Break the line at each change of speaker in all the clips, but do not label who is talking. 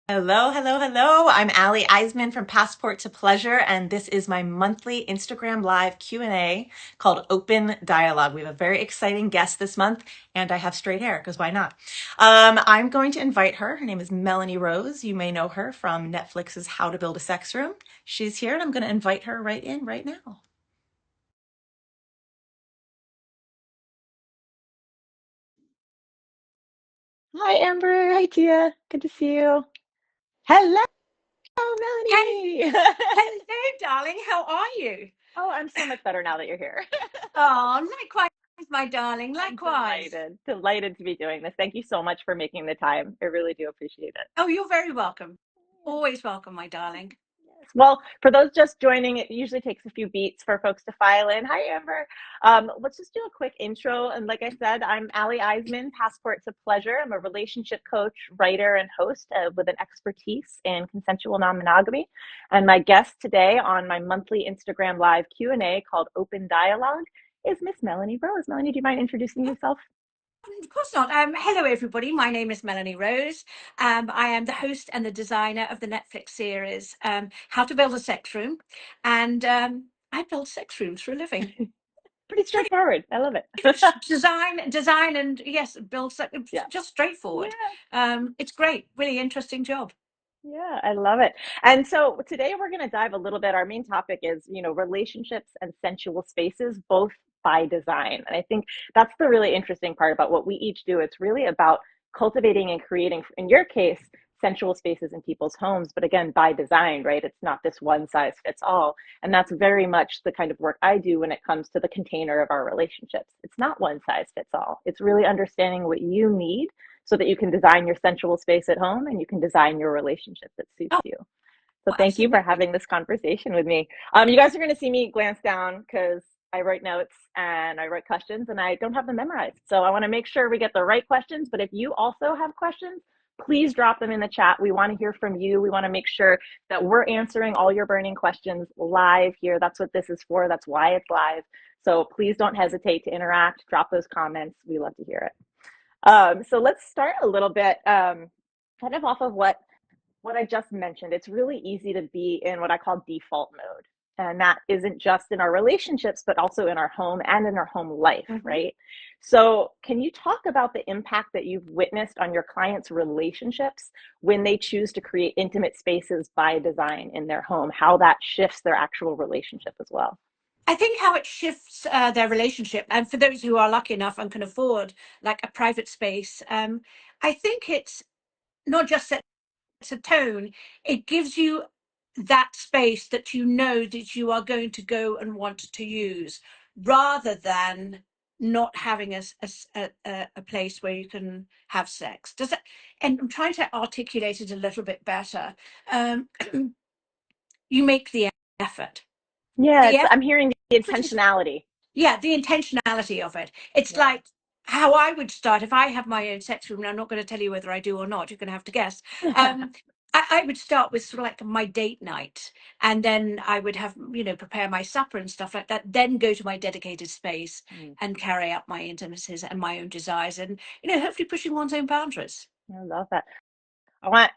Hello, hello, hello. I'm Iseman from Passport to Pleasure, and this is my monthly Instagram Live Q&A called Open Dialogue. We have a very exciting guest this month, and I have straight hair, because why not? I'm going to invite her. Her name is Melanie Rose. You may know her from Netflix's How to Build a Sex Room. She's here, and I'm going to invite her right in right now. Hi, Amber. Hi, Tia. Good to see you. Hello,
Hey,
Melanie.
hello, darling. How are you?
Oh, I'm so much better now that you're here.
Oh, likewise, my darling.
I'm
Likewise.
delighted to be doing this. Thank you so much for making the time. I really do appreciate it.
Oh, you're very welcome.
Yeah.
Always welcome, my darling.
Yes. Well, for those just joining, it usually takes a few beats for folks to file in. Hi, Amber. Let's just do a quick intro. And like I said, I'm Allie Eisman, Passport to Pleasure. I'm a relationship coach, writer, and host with an expertise in consensual non-monogamy. And my guest today on my monthly Instagram Live Q&A called Open Dialogue is Miss Melanie Rose. Melanie, do you mind introducing yourself?
Of course not. Hello, everybody. My name is Melanie Rose. I am the host and the designer of the Netflix series How to Build a Sex Room, and I build sex rooms for a living.
Pretty
Pretty
straightforward. I love it.
much design, and yes, build sex.
Yeah.
Just straightforward.
Yeah.
It's great. Really interesting job.
Yeah, I love it. And so today we're going to dive a little bit. Our main topic is, relationships and sensual spaces, both by design. And I think that's the really interesting part about what we each do. It's really about cultivating and creating, in your case, sensual spaces in people's homes, but again, by design, right? It's not this one size fits all. And that's very much the kind of work I do when it comes to the container of our relationships. It's not one size fits all. It's really understanding what you need so that you can design your sensual space at home and you can design your relationship that suits
Oh,
you. So thank you for
absolutely.
having this conversation with me. You guys are going to see me glance down because I write notes and I write questions and I don't have them memorized. So I want to make sure we get the right questions. But if you also have questions, please drop them in the chat. We want to hear from you. We want to make sure that we're answering all your burning questions live here. That's what this is for. That's why it's live. So please don't hesitate to interact. Drop those comments. We love to hear it. So let's start a little bit kind of off of what I just mentioned. It's really easy to be in what I call default mode. And that isn't just in our relationships, but also in our home and in our home life,
Mhm.
right? So, can you talk about the impact that you've witnessed on your clients' relationships when they choose to create intimate spaces by design in their home, how that shifts their actual relationship as well?
I think how it shifts their relationship, and for those who are lucky enough and can afford like a private space, I think it's not just sets a tone; it gives you that space that you know that you are going to go and want to use, rather than not having a place where you can have sex. Does that? And I'm trying to articulate it a little bit better. Um, you make the effort.
Yeah,
The
I'm hearing the
effort is,
intentionality.
yeah, the intentionality of it. It's
Yeah.
like how I would start if I have my own sex room, and I'm not going to tell you whether I do or not. You're going to have to guess. Um, I would start with sort of like my date night, and then I would have, prepare my supper and stuff like that. Then go to my dedicated space
Mm,
and carry out my intimacies and my own desires, and hopefully pushing one's own boundaries.
I love that.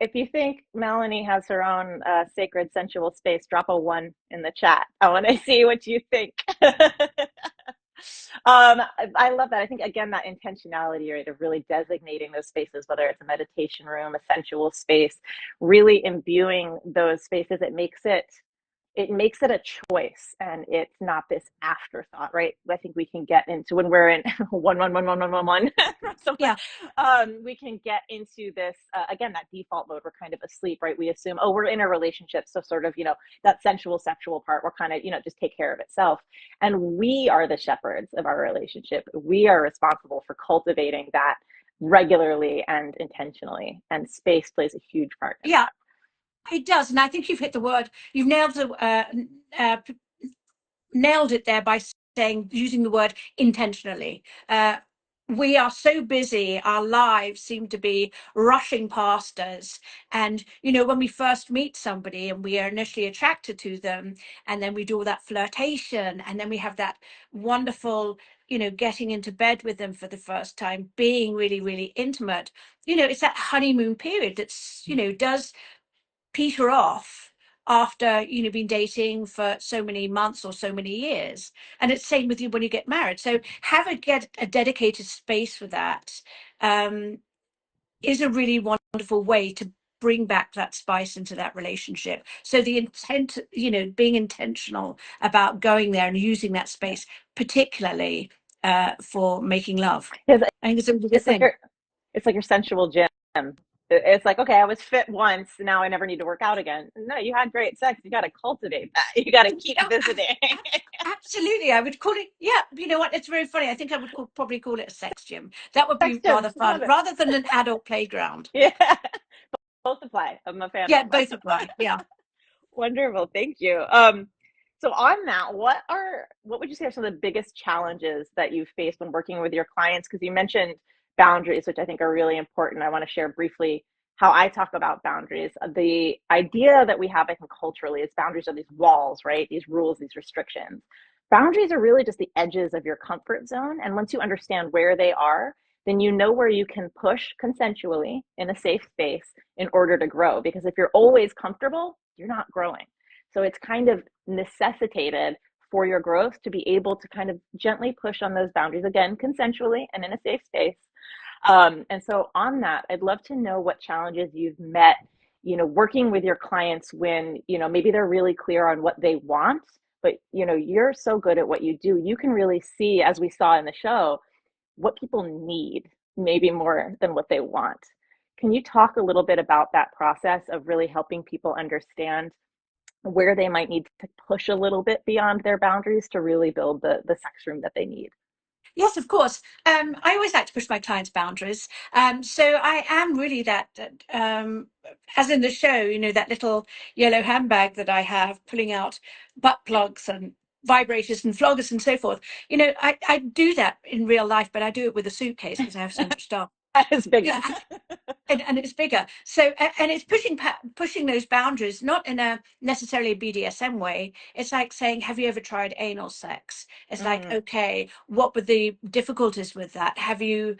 If you think Melanie has her own sacred sensual space, drop a one in the chat. I want to see what you think. I love that. I think again that intentionality, right, of really designating those spaces, whether it's a meditation room, a sensual space, really imbuing those spaces. It makes it a choice and it's not this afterthought, right? I think we can get into when we're in one somewhere.
Yeah.
We can get into this again, that default mode. We're kind of asleep, right? We assume, oh, we're in a relationship, so sort of, that sensual sexual part, we're kind of, just take care of itself. And we are the shepherds of our relationship. We are responsible for cultivating that regularly and intentionally, and space plays a huge part in
Yeah,
that.
it does, and I think you've hit the word. You've uh, nailed it there by saying, using the word intentionally. We are so busy, our lives seem to be rushing past us. And, when we first meet somebody and we are initially attracted to them, and then we do all that flirtation, and then we have that wonderful, getting into bed with them for the first time, being really, really intimate, it's that honeymoon period that's, does peter off after, been dating for so many months or so many years. And it's same with you when you get married. So get a dedicated space for that. Is a really wonderful way to bring back that spice into that relationship. So the intent, being intentional about going there and using that space, particularly for making love.
Because
I think it's a really good
it's like
thing.
your sensual gym. It's like, okay, I was fit once, now I never need to work out again. No, you had great sex. You got to cultivate that. You got to keep
Oh,
visiting.
absolutely. I would call it, yeah, you know what? It's very funny. I think I would probably call it a sex gym. That would
Sex
be
gym,
rather
love
fun,
it.
rather than an adult playground.
Yeah, both apply. I'm a fan
Yeah,
of
both
them.
apply. Yeah.
Wonderful, thank you. So on that, what would you say are some of the biggest challenges that you've faced when working with your clients? Because you mentioned boundaries, which I think are really important. I want to share briefly how I talk about boundaries. The idea that we have, I think, culturally is boundaries are these walls, right? These rules, these restrictions. Boundaries are really just the edges of your comfort zone. And once you understand where they are, then you know where you can push consensually in a safe space in order to grow. Because if you're always comfortable, you're not growing. So it's kind of necessitated for your growth to be able to kind of gently push on those boundaries again, consensually and in a safe space. And so on that, I'd love to know what challenges you've met, working with your clients when, maybe they're really clear on what they want, but, you're so good at what you do. You can really see, as we saw in the show, what people need, maybe more than what they want. Can you talk a little bit about that process of really helping people understand where they might need to push a little bit beyond their boundaries to really build the sex room that they need?
Yes, of course. I always like to push my clients' boundaries. So I am really as in the show, that little yellow handbag that I have, pulling out butt plugs and vibrators and floggers and so forth. I do that in real life, but I do it with a suitcase because I have so much stuff.
It's bigger.
Yeah, and it's bigger. So and it's pushing those boundaries, not in a necessarily BDSM way. It's like saying, have you ever tried anal sex? It's like,
Mm,
okay, what were the difficulties with that? Have you,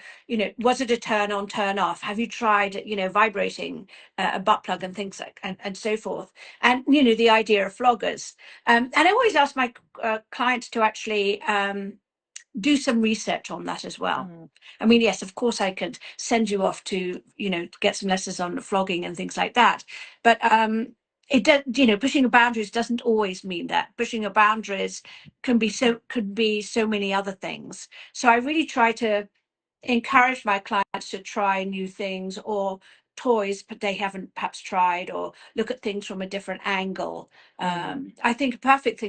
was it a turn on, turn off? Have you tried, vibrating a butt plug and things like and so forth? And the idea of floggers. And I always ask my clients to actually do some research on that as well.
mm,
I mean, yes, of course, I could send you off to, get some lessons on flogging and things like that. But it does, pushing your boundaries doesn't always mean that. Pushing your boundaries could be so many other things. So I really try to encourage my clients to try new things or toys but they haven't perhaps tried, or look at things from a different angle.
mm,
I think a perfect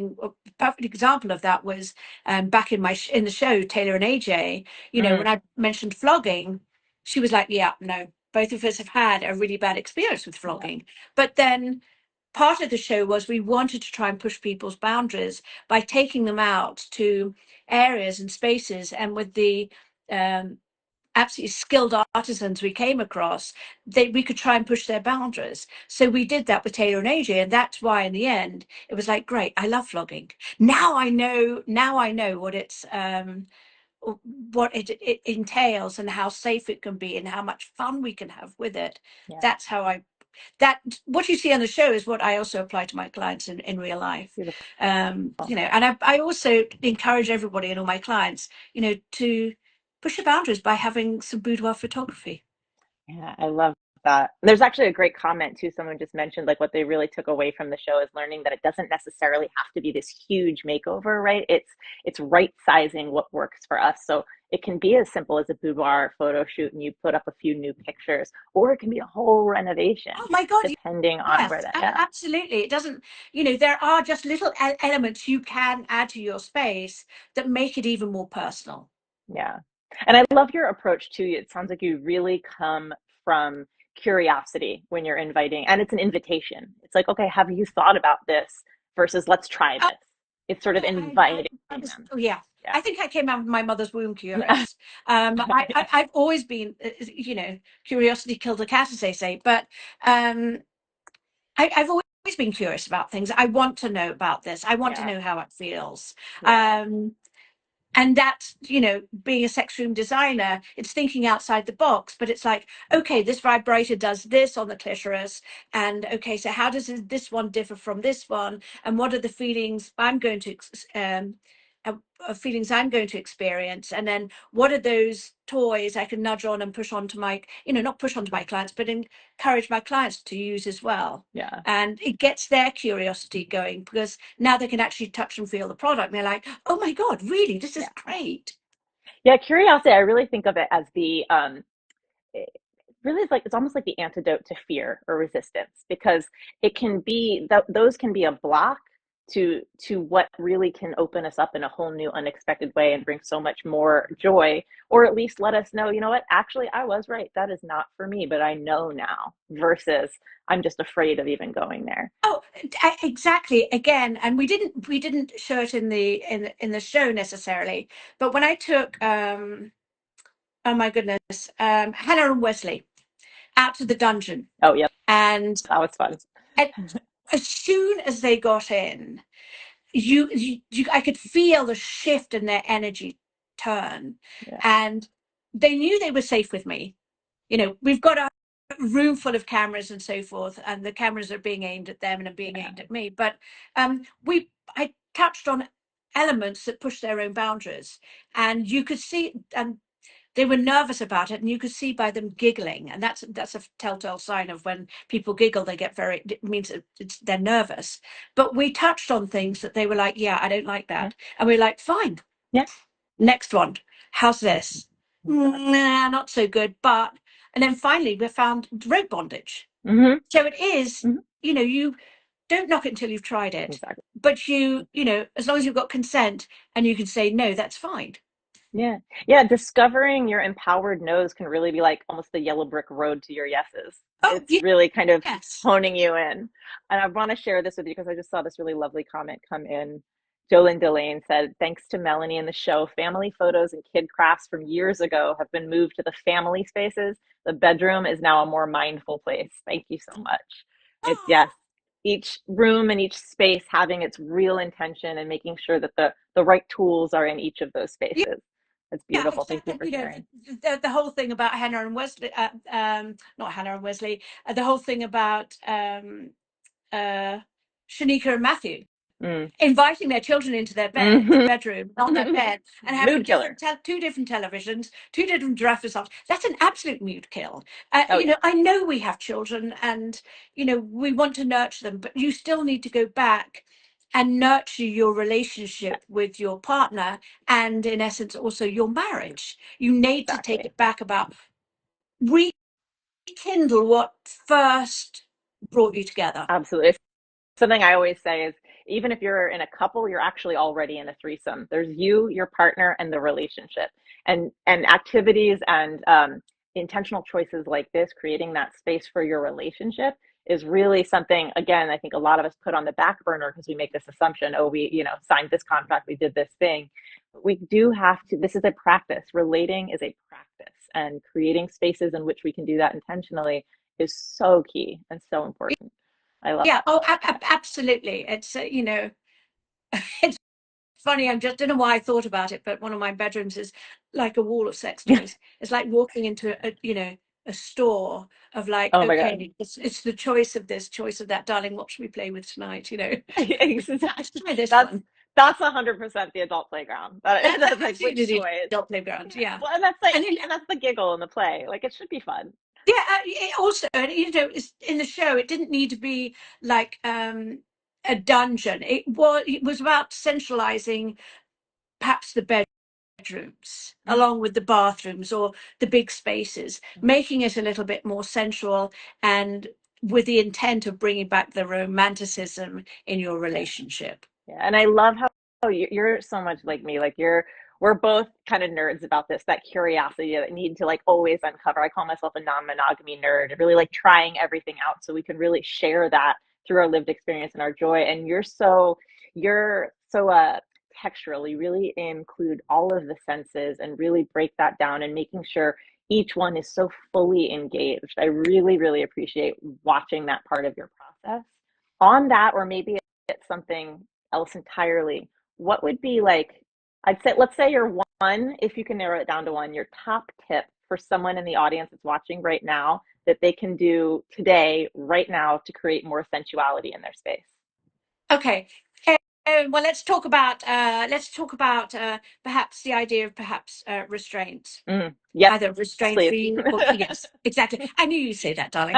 example of that was back in the show Taylor and AJ.
mm,
When I mentioned flogging, she was like, yeah, no, both of us have had a really bad experience with
yeah,
flogging. But then part of the show was we wanted to try and push people's boundaries by taking them out to areas and spaces, and with the um, absolutely skilled artisans we came across, we could try and push their boundaries. So we did that with Taylor and AJ, and that's why in the end it was like, great, I love flogging. Now I know what it entails and how safe it can be and how much fun we can have with it.
yeah.
That's how I that what you see on the show is what I also apply to my clients in real life.
Beautiful.
And I also encourage everybody and all my clients, to push the boundaries by having some boudoir photography.
Yeah, I love that. There's actually a great comment too. Someone just mentioned like what they really took away from the show is learning that it doesn't necessarily have to be this huge makeover, right? It's right sizing what works for us. So it can be as simple as a boudoir photo shoot and you put up a few new pictures, or it can be a whole renovation,
Oh my God,
depending on where
yes,
that, yeah.
absolutely. It doesn't, there are just little elements you can add to your space that make it even more personal.
Yeah. And I love your approach too. It sounds like you really come from curiosity when you're inviting, and it's an invitation. It's like, okay, have you thought about this versus let's try
Oh,
this. It's sort of
yeah,
inviting
I was,
them.
oh, yeah.
Yeah.
I think I came out of my mother's womb
Yeah.
curious. I've always been, curiosity killed a cat, as they say. But um, I've always been curious about things. I want to know about this. I want to
Yeah.
know how it feels.
Yeah.
Um, And that's, being a sex room designer, it's thinking outside the box, but it's like, okay, this vibrator does this on the clitoris. And okay, so how does this one differ from this one? And what are the feelings I'm going to experience? And then what are those toys I can nudge on and push onto my, not push onto my clients, but encourage my clients to use as well.
Yeah.
And it gets their curiosity going, because now they can actually touch and feel the product. And they're like, oh my God, really? This is
Yeah.
great.
Yeah. Curiosity, I really think of it as it really is like, it's almost like the antidote to fear or resistance, because it can be those can be a block to what really can open us up in a whole new unexpected way and bring so much more joy, or at least let us know, you know what, actually I was right, that is not for me, but I know now, versus I'm just afraid of even going there.
Oh, exactly. Again, and we didn't show it in the show necessarily, but when I took oh my goodness, Hannah and Wesley out to the dungeon,
Oh yeah,
and
that was fun.
a- as soon as they got in, I could feel the shift in their energy turn,
Yeah.
and they knew they were safe with me. We've got a room full of cameras and so forth, and the cameras are being aimed at them and are being
Yeah.
aimed at me. But I touched on elements that push their own boundaries, and you could see, and they were nervous about it, and you could see by them giggling, and that's a telltale sign of when people giggle, they get very, it means they're nervous. But we touched on things that they were like, yeah, I don't like
Mhm.
that, and we're like, fine,
Yeah.
next one, how's this?
Exactly.
Nah, not so good. But and then finally we found rope bondage.
Hmm.
So it is,
Hmm.
you don't knock it until you've tried it,
Exactly.
but as long as you've got consent and you can say no, that's fine.
Yeah. Yeah. Discovering your empowered nose can really be like almost the yellow brick road to your yeses.
Oh,
It's really kind of
yes.
honing you in. And I want to share this with you because I just saw this really lovely comment come in. Jolyn Delane said, thanks to Melanie and the show, family photos and kid crafts from years ago have been moved to the family spaces. The bedroom is now a more mindful place. Thank you so much. It's, yes,
Oh,
each room and each space having its real intention and making sure that the right tools are in each of those spaces. It's
yeah,
beautiful. Thank you
exactly.
for sharing.
The whole thing about Hannah and Wesley, not Hannah and Wesley, the whole thing about uh, Shanika and Matthew
Mm.
inviting their children into their
Hmm.
bedroom, on their bed, and having
Mood killer.
two different televisions, two different draft results. That's an absolute mood kill.
Oh yeah,
I know we have children, and we want to nurture them, but you still need to go back and nurture your
yeah,
relationship with your partner, and in essence also your marriage. You need to take
exactly.
it back, about rekindle what first brought you together.
Absolutely. Something I always say is, even if you're in a couple, you're actually already in a threesome. There's you, your partner, and the relationship, and activities and intentional choices like this, creating that space for your relationship is really something. Again, I think a lot of us put on the back burner because we make this assumption, oh, we signed this contract, we did this thing. But we do have to. This is a practice. Relating is a practice, and creating spaces in which we can do that intentionally is so key and so important. I love
Yeah, oh,
that.
absolutely. It's it's funny. I just don't know why I thought about it, but one of my bedrooms is like a wall of sex toys. It's like walking into a store of like,
Oh my God.
okay, it's the choice of this, choice of that, darling. What should we play with tonight?
Exactly.
Let's try this
That's
one.
that's 100% the adult playground.
That's
That's like which
absolutely the
toys.
adult playground.
Yeah.
Yeah,
Well, and that's like,
and then
and that's the giggle and the play. Like it should be fun.
yeah, it also, it's in the show. It didn't need to be like a dungeon. It was about centralizing perhaps the bedrooms along with the bathrooms or the big spaces, making it a little bit more sensual, and with the intent of bringing back the romanticism in your
Yeah.
relationship.
Yeah, and I love how you're so much like me. Like we're both kind of nerds about this, that curiosity that need to like always uncover. I call myself a non-monogamy nerd, really like trying everything out so we can really share that through our lived experience and our joy. And you're so textural. You really include all of the senses and really break that down and making sure each one is so fully engaged. I really, really appreciate watching that part of your process. On that, or maybe it's something else entirely, what would be like I'd say, let's say your one, if you can narrow it down to one, your top tip for someone in the audience that's watching right now that they can do today, right now, to create more sensuality in their space.
Okay. Well, let's talk about perhaps the idea of perhaps restraint,
Yes,
either restraint
please.
free or yes, exactly. I knew you'd say that, darling.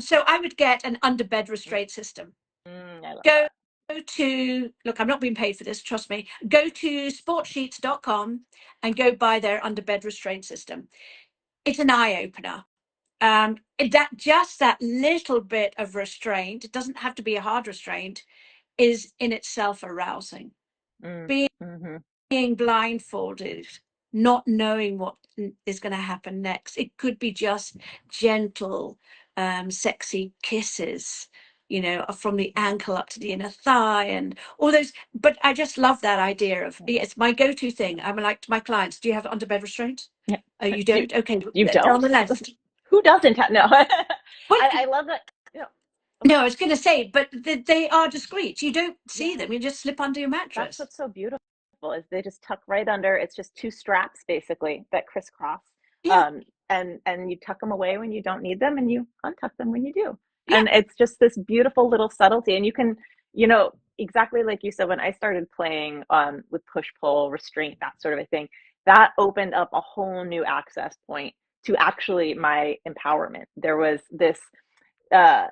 So I would get an underbed restraint system.
I love
Go
that.
to look, I'm not being paid for this, trust me. Go to sportsheets.com and go buy their underbed restraint system. It's an eye opener. That little bit of restraint, it doesn't have to be a hard restraint, is in itself arousing.
Mm,
Being
hmm
blindfolded, not knowing what is going to happen next. It could be just gentle, sexy kisses, from the ankle up to the inner thigh and all those. But I just love that idea of, it's my go-to thing. I'm like to my clients, do you have underbed restraint?
Yeah.
Oh, you
You
don't? Okay,
you
they're on
don't?
the left.
Who doesn't have, no.
Well,
I love that. You know,
no, I was going to say, but they are discreet. You don't see
yeah.
them. You just slip under your
That's
mattress.
what's so beautiful is they just tuck right under. It's just two straps basically that crisscross.
Yeah,
And you tuck them away when you don't need them and you untuck them when you do.
yeah.
And it's just this beautiful little subtlety. And you can, exactly like you said, when I started playing with push pull, restraint, that sort of a thing, that opened up a whole new access point to actually my empowerment. There was this uh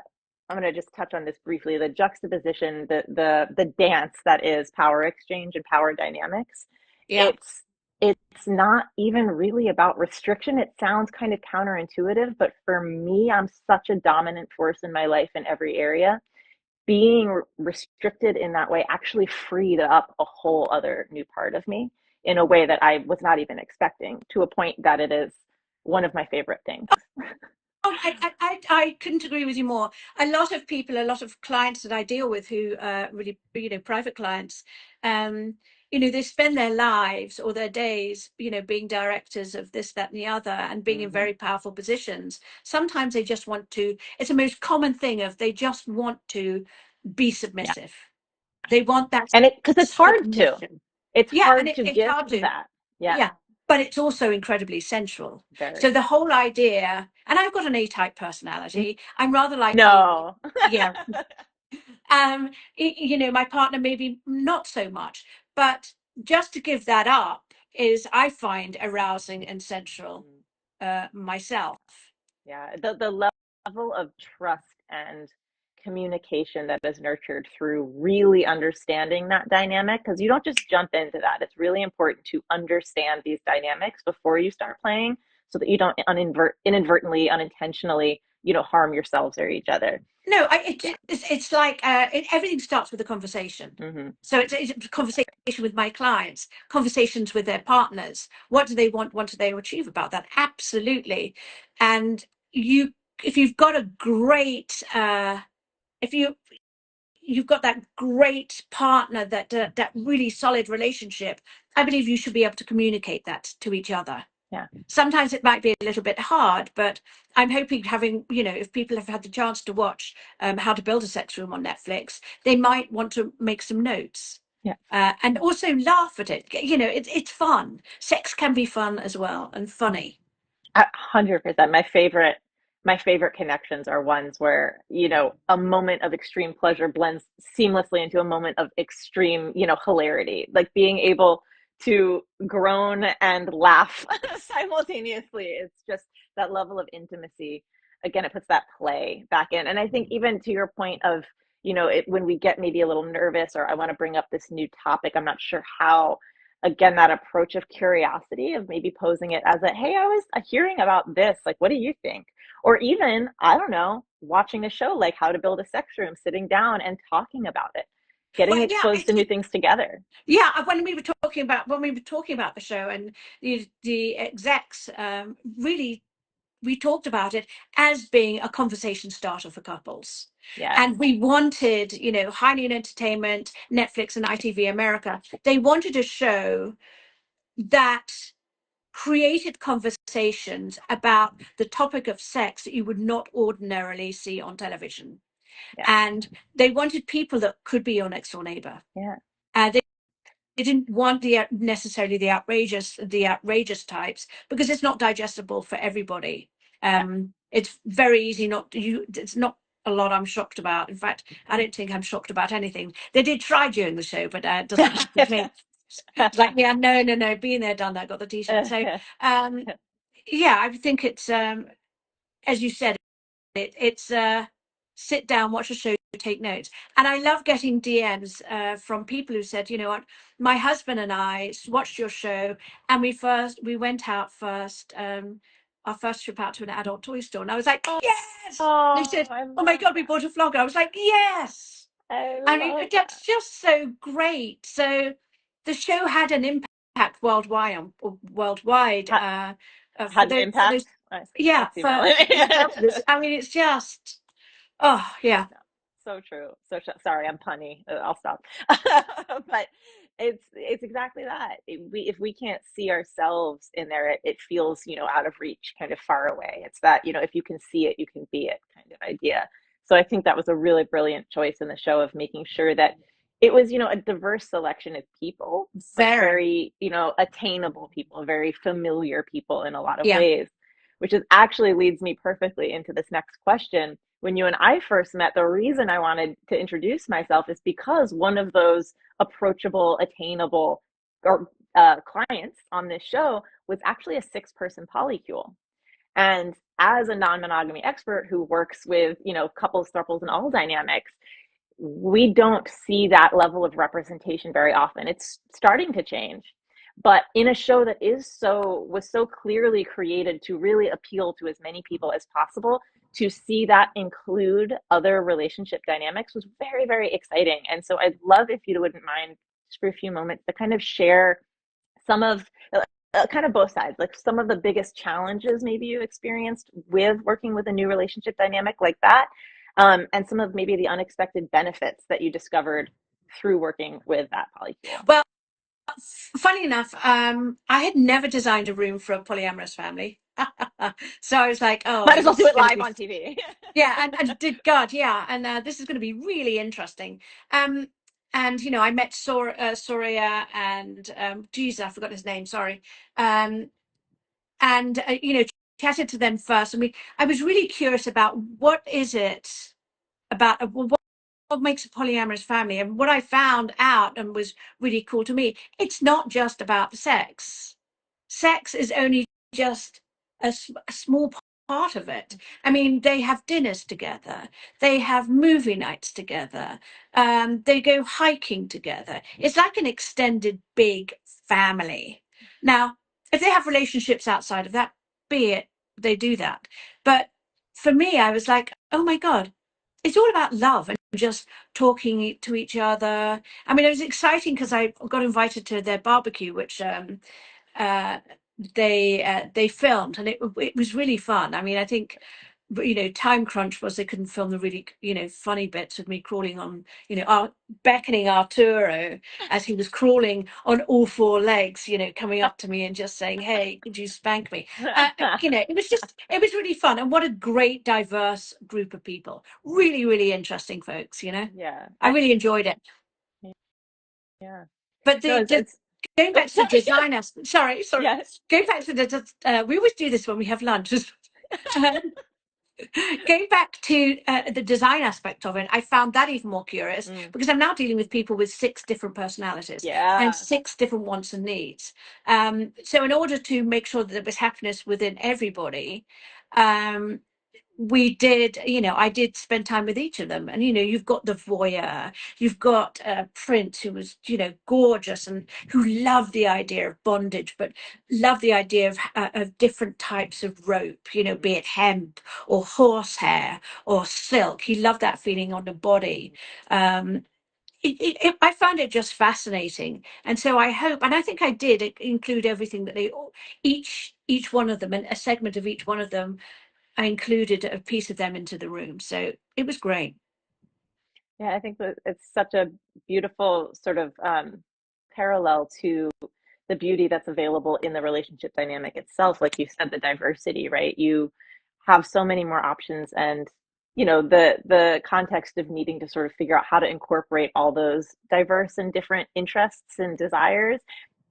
I'm going to just touch on this briefly, the juxtaposition, the dance that is power exchange and power dynamics.
Yeah.
It's not even really about restriction. It sounds kind of counterintuitive, but for me, I'm such a dominant force in my life in every area. Being restricted in that way actually freed up a whole other new part of me in a way that I was not even expecting, to a point that it is one of my favorite things.
Oh, I couldn't agree with you more. A lot of clients that I deal with who really, private clients, they spend their lives or their days, being directors of this, that, and the other, and being in
Mm-hmm.
very powerful positions. Sometimes they just want to, it's the most common thing of they just want to be
Yeah.
submissive. They want that
And because it's hard to.
submission.
It's
Yeah, and
hard to
it's
give
hard to.
that. Yeah,
Yeah, but it's also incredibly sensual. So
very.
the whole idea, and I've got an A-type personality. I'm rather like you.
No.
Yeah. My partner maybe not so much, but just to give that up is I find arousing and sensual myself.
Yeah, the level of trust and communication that is nurtured through really understanding that dynamic, because you don't just jump into that. It's really important to understand these dynamics before you start playing so that you don't inadvertently, unintentionally, harm yourselves or each other.
No,
Yeah.
it's like everything starts with a conversation.
Hmm.
So it's a conversation with my clients, conversations with their partners. What do they want? What do they achieve about that? Absolutely. And if you've got a great, if you've got that great partner, that really solid relationship, I believe you should be able to communicate that to each other.
Yeah.
Sometimes it might be a little bit hard, but I'm hoping if people have had the chance to watch How to Build a Sex Room on Netflix, they might want to make some notes.
Yeah.
And also laugh at it. It's fun. Sex can be fun as well and funny.
100%. My favorite connections are ones where, a moment of extreme pleasure blends seamlessly into a moment of extreme, hilarity. Like being able to groan and laugh simultaneously. It's just that level of intimacy. Again, it puts that play back in. And I think even to your point of, when we get maybe a little nervous or I want to bring up this new topic, I'm not sure how, again, that approach of curiosity, of maybe posing it as a, hey, I was hearing about this, like, what do you think? Or even, I don't know, watching a show like How to Build a Sex Room, sitting down and talking about it, getting
Well, yeah,
exposed to new things together.
yeah. When we were talking about the show and the execs, really we talked about it as being a conversation starter for couples.
Yes.
And we wanted, High Entertainment, Netflix, and ITV America, they wanted a show that created conversations about the topic of sex that you would not ordinarily see on television.
Yeah.
And they wanted people that could be your next door neighbor.
Yeah.
They didn't want necessarily the outrageous types, because it's not digestible for everybody.
Yeah.
It's very easy not to you. It's not a lot I'm shocked about. In fact, I don't think I'm shocked about anything. They did try during the show, but it doesn't matter with me. It's like, yeah, no, no, no, been there, done that, got the t-shirt. So, um, yeah, I think it's, as you said, it's sit down, watch a show, take notes. And I love getting DMs from people who said, you know what, my husband and I watched your show, and we went out first, our first trip out to an adult toy store, and I was like, yes. And they
Oh,
said,
I
oh my
love
god, we
that.
bought a flogger. I was like, yes.
I
I mean,
love
that's
that.
just so great. So the show had an impact worldwide.
Ha-
For
had an
those, for
impact.
those,
I
yeah,
see,
for
Melanie.
purposes. I mean, it's just, oh yeah,
No, so true. Sorry, I'm punny. I'll stop. But it's exactly that. If we can't see ourselves in there, it feels, out of reach, kind of far away. It's that, if you can see it, you can be it kind of idea. So I think that was a really brilliant choice in the show of making sure that it was, a diverse selection of people, but
very,
very, attainable people, very familiar people in a lot of
yeah.
ways, which is actually leads me perfectly into this next question. When you and I first met, the reason I wanted to introduce myself is because one of those approachable, attainable or clients on this show was actually a six-person polycule. And as a non-monogamy expert who works with, couples, thruples, and all dynamics, we don't see that level of representation very often. It's starting to change. But in a show that was so clearly created to really appeal to as many people as possible, to see that include other relationship dynamics was very, very exciting. And so I'd love if you wouldn't mind just for a few moments to kind of share some of kind of both sides, like some of the biggest challenges maybe you experienced with working with a new relationship dynamic like that, and some of maybe the unexpected benefits that you discovered through working with that polycule.
Well, funny enough, I had never designed a room for a polyamorous family. So I was like,
Might
oh,
as well
this
do
is
it
going to
live
be,
on TV.
yeah, and did God, yeah, and this is going to be really interesting. Um, and I met Soria and geez, I forgot his name. Sorry. Um, and chatted to them first. I mean, I was really curious about what is it about what makes a polyamorous family, and what I found out and was really cool to me. It's not just about the sex. Sex is only just a small part of it. I mean, they have dinners together, they have movie nights together, they go hiking together. It's like an extended big family. Now, if they have relationships outside of that, be it, they do that. But for me, I was like, oh my God, it's all about love and just talking to each other. I mean, it was exciting because I got invited to their barbecue, which uh, they filmed, and it was really fun. I mean, I think time crunch was they couldn't film the really funny bits of me crawling on beckoning Arturo as he was crawling on all four legs, coming up to me and just saying, "Hey, could you spank me?" It was really fun, and what a great diverse group of people. Really, really interesting folks.
Yeah,
I really enjoyed it.
yeah.
But
No,
the
it's
going back
oops,
to the
sorry.
design aspect, sorry,
Yeah.
going back to we always do this when we have lunch. um, Going back to the design aspect of it, I found that even more curious
Mm,
because I'm now dealing with people with six different personalities and
yeah.
six different wants and needs. So in order to make sure that there was happiness within everybody, um, we did, I did spend time with each of them. And, you've got the voyeur, you've got Prince, who was, gorgeous and who loved the idea of bondage, but loved the idea of different types of rope,
Mm,
be it hemp or horsehair or silk. He loved that feeling on the body. Um, I found it just fascinating, and so I hope, and I think I did include everything that each one of them, and a segment of each one of them I included a piece of them into the room. So it was great.
yeah, I think that it's such a beautiful sort of parallel to the beauty that's available in the relationship dynamic itself. Like you said, the diversity, right? You have so many more options and the context of needing to sort of figure out how to incorporate all those diverse and different interests and desires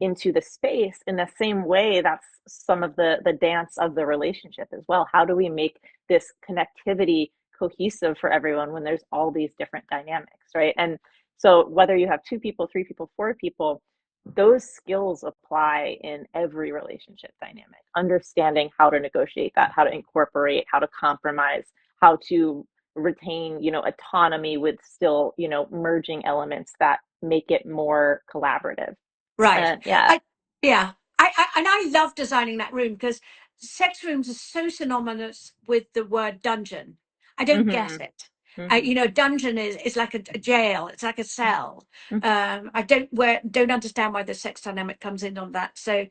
into the space in the same way. That's some of the dance of the relationship as well. How do we make this connectivity cohesive for everyone when there's all these different dynamics, right? And so whether you have 2 people, 3 people, 4 people, those skills apply in every relationship dynamic. Understanding how to negotiate that, how to incorporate, how to compromise, how to retain, autonomy with still, merging elements that make it more collaborative.
Right.
And yeah.
I, yeah. And I love designing that room because sex rooms are so synonymous with the word dungeon. I don't
Mm-hmm.
get it.
Mm-hmm.
Dungeon is like a jail. It's like a cell.
Mm-hmm.
I don't understand why the sex dynamic comes in on that. So,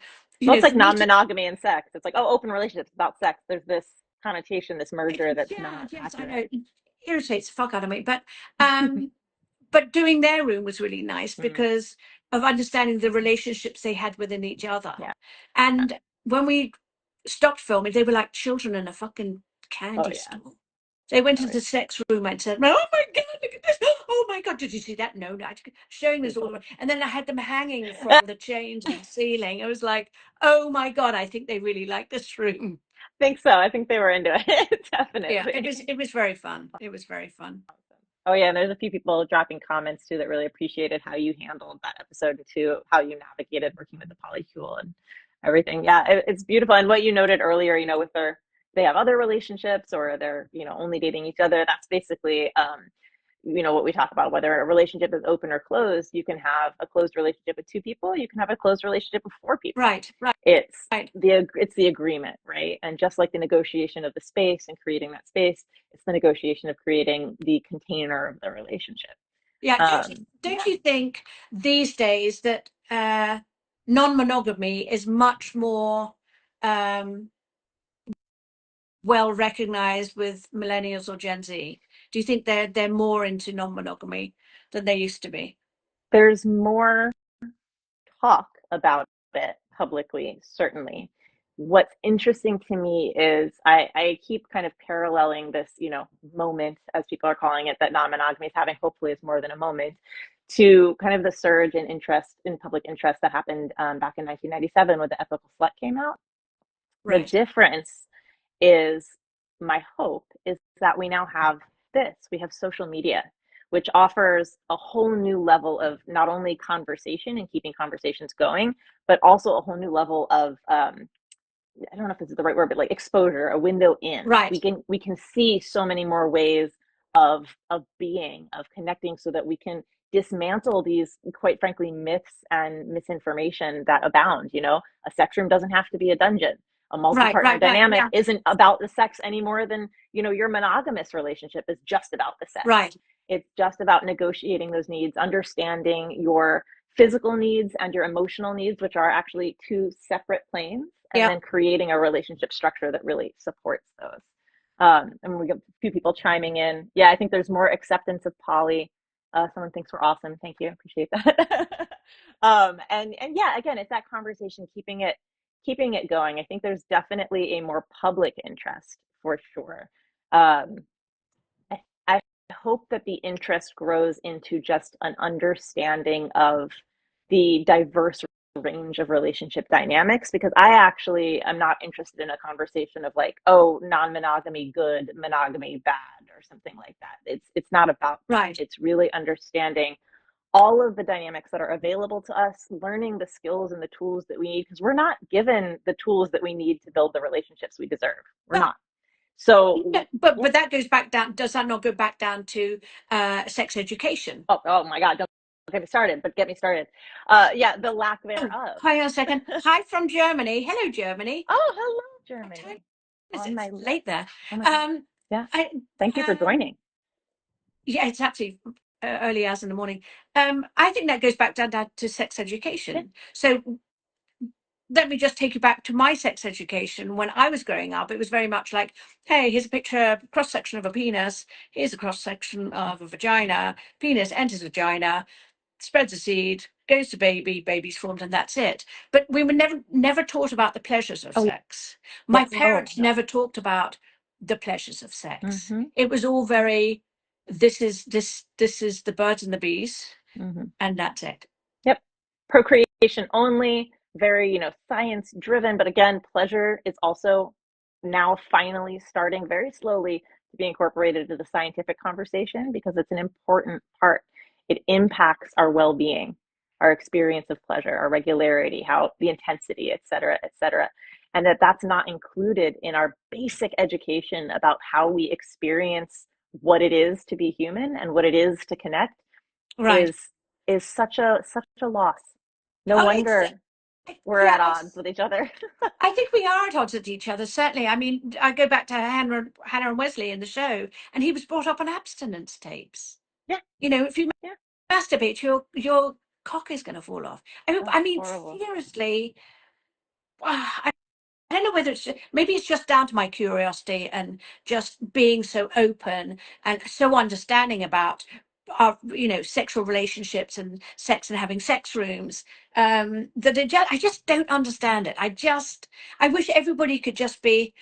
Well, it's like
for me to,
non-monogamy and sex. It's like, oh, open relationships about sex. There's this connotation, this merger that's
yeah,
not
yes, I know.
accurate.
It irritates the fuck out of me. But doing their room was really nice
Mm,
because of understanding the relationships they had within each other.
yeah.
And when we stopped filming, they were like children in a fucking
Oh
candy
yeah.
store. They went
Oh
into
yeah.
the sex room and said, "Oh my god, look at this! Oh my god, did you see that? No, no." Showing this all, and then I had them hanging from
I
the chains in the ceiling. I was like, "Oh my god, I think they really like this room."
think so. I think they were into it.
Yeah,
Definitely.
it was very fun. It was very fun.
Oh yeah, and there's a few people dropping comments too that really appreciated how you handled that episode too, how you navigated working with the polycule and everything. Yeah, it's beautiful. And what you noted earlier, with they have other relationships or they're, only dating each other. That's basically, what we talk about, whether a relationship is open or closed. You can have a closed relationship with 2 people. You can have a closed relationship with 4 people.
Right, right,
It's
right.
the agreement, right? And just like the negotiation of the space and creating that space, it's the negotiation of creating the container of the relationship.
Yeah, don't
Yeah.
you think these days that non-monogamy is much more um, well recognized with millennials or Gen Z? Do you think they're more into non-monogamy than they used to be?
There's more talk about it publicly, certainly. What's interesting to me is I keep kind of paralleling this, moment, as people are calling it, that non-monogamy is having, hopefully is more than a moment, to kind of the surge in interest in public interest that happened back in 1997 when the Ethical Slut came out. The
Right,
difference is, my hope is that we now have this. We have social media, which offers a whole new level of not only conversation and keeping conversations going, but also a whole new level of I don't know if this is the right word, but like exposure, a window in.
right.
We can see so many more ways of being, of connecting, so that we can dismantle these, quite frankly, myths and misinformation that abound. A sex room doesn't have to be a dungeon. A
Right,
multi-partner
right, right.
dynamic
Yeah,
isn't about the sex any more than, your monogamous relationship is just about the sex.
right.
It's just about negotiating those needs, understanding your physical needs and your emotional needs, which are actually two separate planes, and
Yeah.
then creating a relationship structure that really supports those. And we have a few people chiming in. Yeah, I think there's more acceptance of poly. Someone thinks we're awesome. Thank you. I appreciate that. And yeah, again, it's that conversation, keeping it going. I think there's definitely a more public interest for sure. Um, I hope that the interest grows into just an understanding of the diverse range of relationship dynamics, because I actually am not interested in a conversation of like, oh, non-monogamy good, monogamy bad, or something like that. It's not about that.
Right.
It's really understanding all of the dynamics that are available to us, learning the skills and the tools that we need, because we're not given the tools that we need to build the relationships we deserve. We're
Well,
not. So
yeah, but
yeah.
that goes back down. Does that not go back down to sex education?
Oh my God, don't get me started, but get me started. Yeah, the lack
Oh,
thereof.
hang on a second. Hi from Germany. Hello, Germany.
Oh, hello,
What time
Germany.
is
On
it?
my
It's
list.
late there.
Oh my God.
Um,
Yeah.
I,
Thank you for joining.
yeah, it's actually early hours in the morning. I think that goes back down to sex
Yeah.
education. So let me just take you back to my sex education. When I was growing up, it was very much like, hey, here's a picture, cross section of a penis. Here's a cross section of a vagina. Penis enters vagina, spreads a seed, goes to baby, baby's formed, and that's it. But we were never taught about the pleasures of
Oh,
sex. My
yes. Oh,
parents
no.
never talked about the pleasures of sex.
Mm-hmm.
It was all very, this is the birds and the bees,
Mm-hmm.
and that's it.
Yep. Procreation only, very, science driven. But again, pleasure is also now finally starting very slowly to be incorporated into the scientific conversation because it's an important part. It impacts our well being, our experience of pleasure, our regularity, how the intensity, et cetera, et cetera. And that's not included in our basic education about how we experience what it is to be human and what it is to connect
Right.
is is such a loss. No
Oh, it's
wonder we're
yeah.
at odds with each other.
I think we are at odds with each other. Certainly. I mean, I go back to Hannah and Wesley in the show, and he was brought up on abstinence tapes.
Yeah,
If you
yeah.
masturbate, your cock is going to fall off.
Oh,
I mean,
horrible.
seriously. I don't know whether maybe it's just down to my curiosity and just being so open and so understanding about our, sexual relationships and sex and having sex rooms, that I just don't understand it. I wish everybody could just be,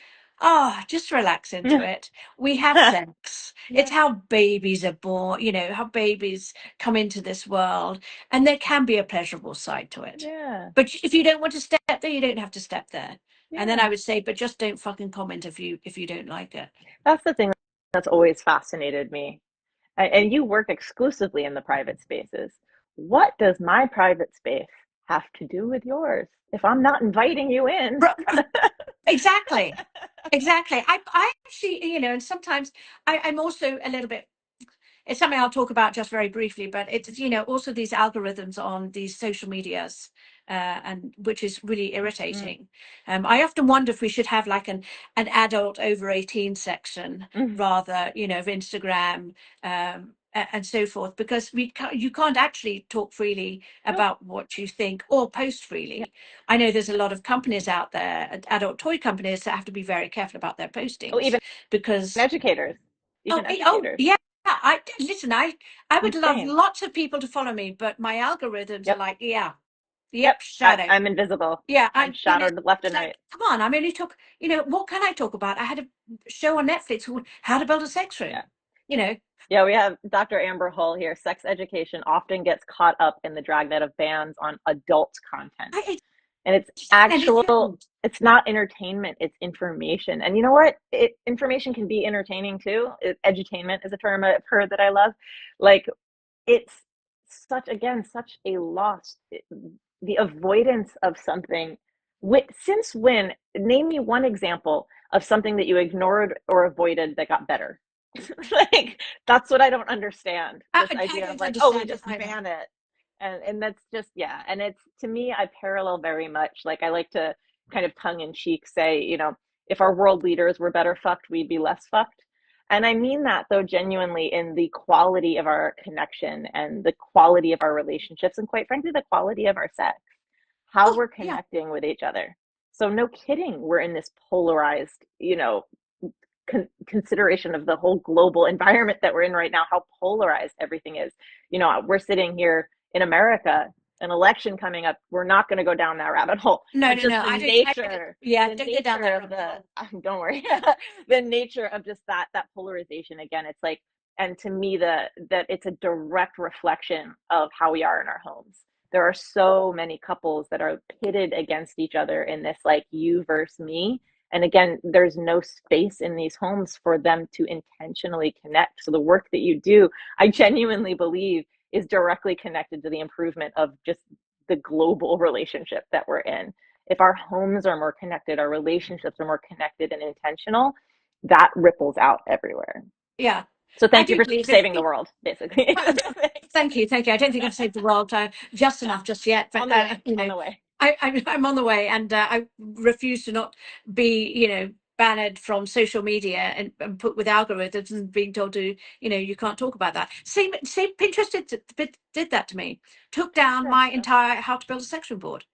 just relax into
Yeah,
it. We have sex. It's
yeah,
how babies are born, how babies come into this world, and there can be a pleasurable side to it.
yeah,
But if you don't want to step there, you don't have to step there. And then
yeah.
I would say, but just don't fucking comment if you don't like it.
That's the thing that's always fascinated me. And you work exclusively in the private spaces. What does my private space have to do with yours if I'm not inviting you in?
Exactly. Exactly. I actually, and sometimes I'm also a little bit, it's something I'll talk about just very briefly, but it's, also these algorithms on these social medias, and which is really
Mm,
irritating. I often wonder if we should have like an adult over 18 section
mm,
rather, of Instagram, and so forth, because you can't actually talk freely
nope.
about what you think or post
Yeah.
freely. I know there's a lot of companies out there, adult toy companies, that have to be very careful about their
Oh,
postings
even
because
educators. Even
oh
educators.
yeah. I listen. I would love
Insane.
lots of people to follow me, but my algorithms are
Yep.
like, yeah,
Yep.
yep, shadow.
I'm invisible.
Yeah,
I'm shadowed left
it's
and
like,
right.
come on. I'm only talk. What can I talk about? I had a show on Netflix called How to Build a Sex Room.
Yeah.
You know,
Yeah, we have Dr. Amber Hull here. Sex education often gets caught up in the dragnet of bans on adult content.
I
And
and it shouldn't.
it's not entertainment, it's information. And you know what? Information can be entertaining too. Edutainment is a term I've heard that I love. Like, it's such a loss. The avoidance of something. Since when? Name me one example of something that you ignored or avoided that got better. Like, that's what I don't understand. This
I
idea of
don't
like, oh, we
understand it
just
either.
ban it. And that's just, yeah. And it's, to me, I parallel very much. Like, I like to kind of tongue in cheek say, if our world leaders were better fucked, we'd be less fucked. And I mean that, though, genuinely, in the quality of our connection and the quality of our relationships, and quite frankly, the quality of our sex, how
Oh
we're
yeah,
connecting with each other. So, no kidding, we're in this polarized, consideration of the whole global environment that we're in right now, how polarized everything is. We're sitting here in America, an election coming up. We're not going to go down that rabbit hole,
no,
but
no,
just
no.
the
I don't.
nature,
Yeah,
the
don't go down
nature
that
of
rabbit
the,
hole.
don't worry, the nature of just that polarization again. It's like, and to me, that it's a direct reflection of how we are in our homes. There are so many couples that are pitted against each other in this, like, you versus me. And again, there's no space in these homes for them to intentionally connect. So the work that you do, I genuinely believe, is directly connected to the improvement of just the global relationship that we're in. If our homes are more connected, our relationships are more connected and intentional, that ripples out everywhere.
Yeah,
So
I
thank you
do
for
believe it.
saving the world, basically.
Thank you, thank you. I don't think I've saved the world just
Yeah,
enough just yet, but
on the way, on the way.
I'm on the way, and I refuse to not be, banned from social media and put with algorithms and being told to, you can't talk about that. Same Pinterest did that to me. Took down my
Interesting.
entire How to Build a Sex Room board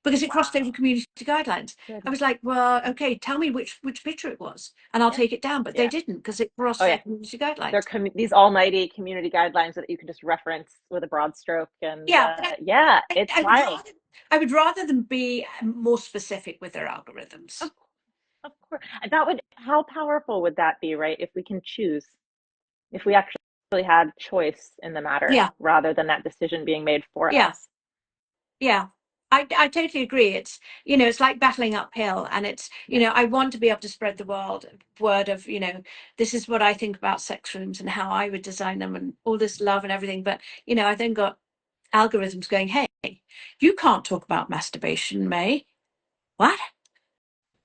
because it crossed over
Wow.
community guidelines. I
Goodness.
was like, well, okay, tell me which picture it was, and I'll
Yeah.
take it down. But they
Yeah.
didn't because it
Oh
crossed
yeah.
their community
They're
guidelines.
these almighty community guidelines that you can just reference with a broad stroke, and
Yeah, but
yeah,
I,
it's
I would
wild.
rather I would rather them be more specific with their algorithms.
Of course. That would, how powerful would that be, right? If we can choose, if we actually had choice in the matter
Yeah,
rather than that decision being made for
yeah,
us.
yeah. I totally agree. It's, it's like battling uphill, and it's,
Yeah.
I want to be able to spread the word of, this is what I think about sex rooms and how I would design them and all this love and everything. But, I then got algorithms going, hey, you can't talk about masturbation, May. What?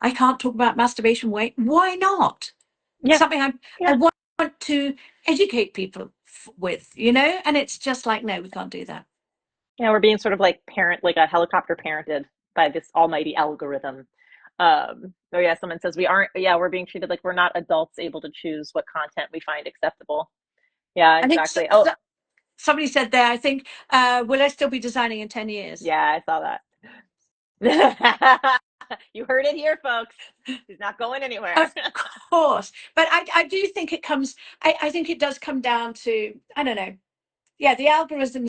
I can't talk about masturbation. Wait, why not? It's
Yeah.
something I
Yeah.
want to educate people with, and it's just like, no, we can't do that.
Yeah. We're being sort of like like a helicopter parented by this almighty algorithm. Oh yeah, someone says we aren't, yeah, we're being treated like we're not adults able to choose what content we find acceptable. Yeah,
I think
exactly. Oh,
somebody said there, I think, will I still be designing in 10 years?
yeah, I saw that. You heard it here, folks. He's not going anywhere.
Of course. But I do think it comes, I think it does come down to, I don't know. Yeah, the algorithms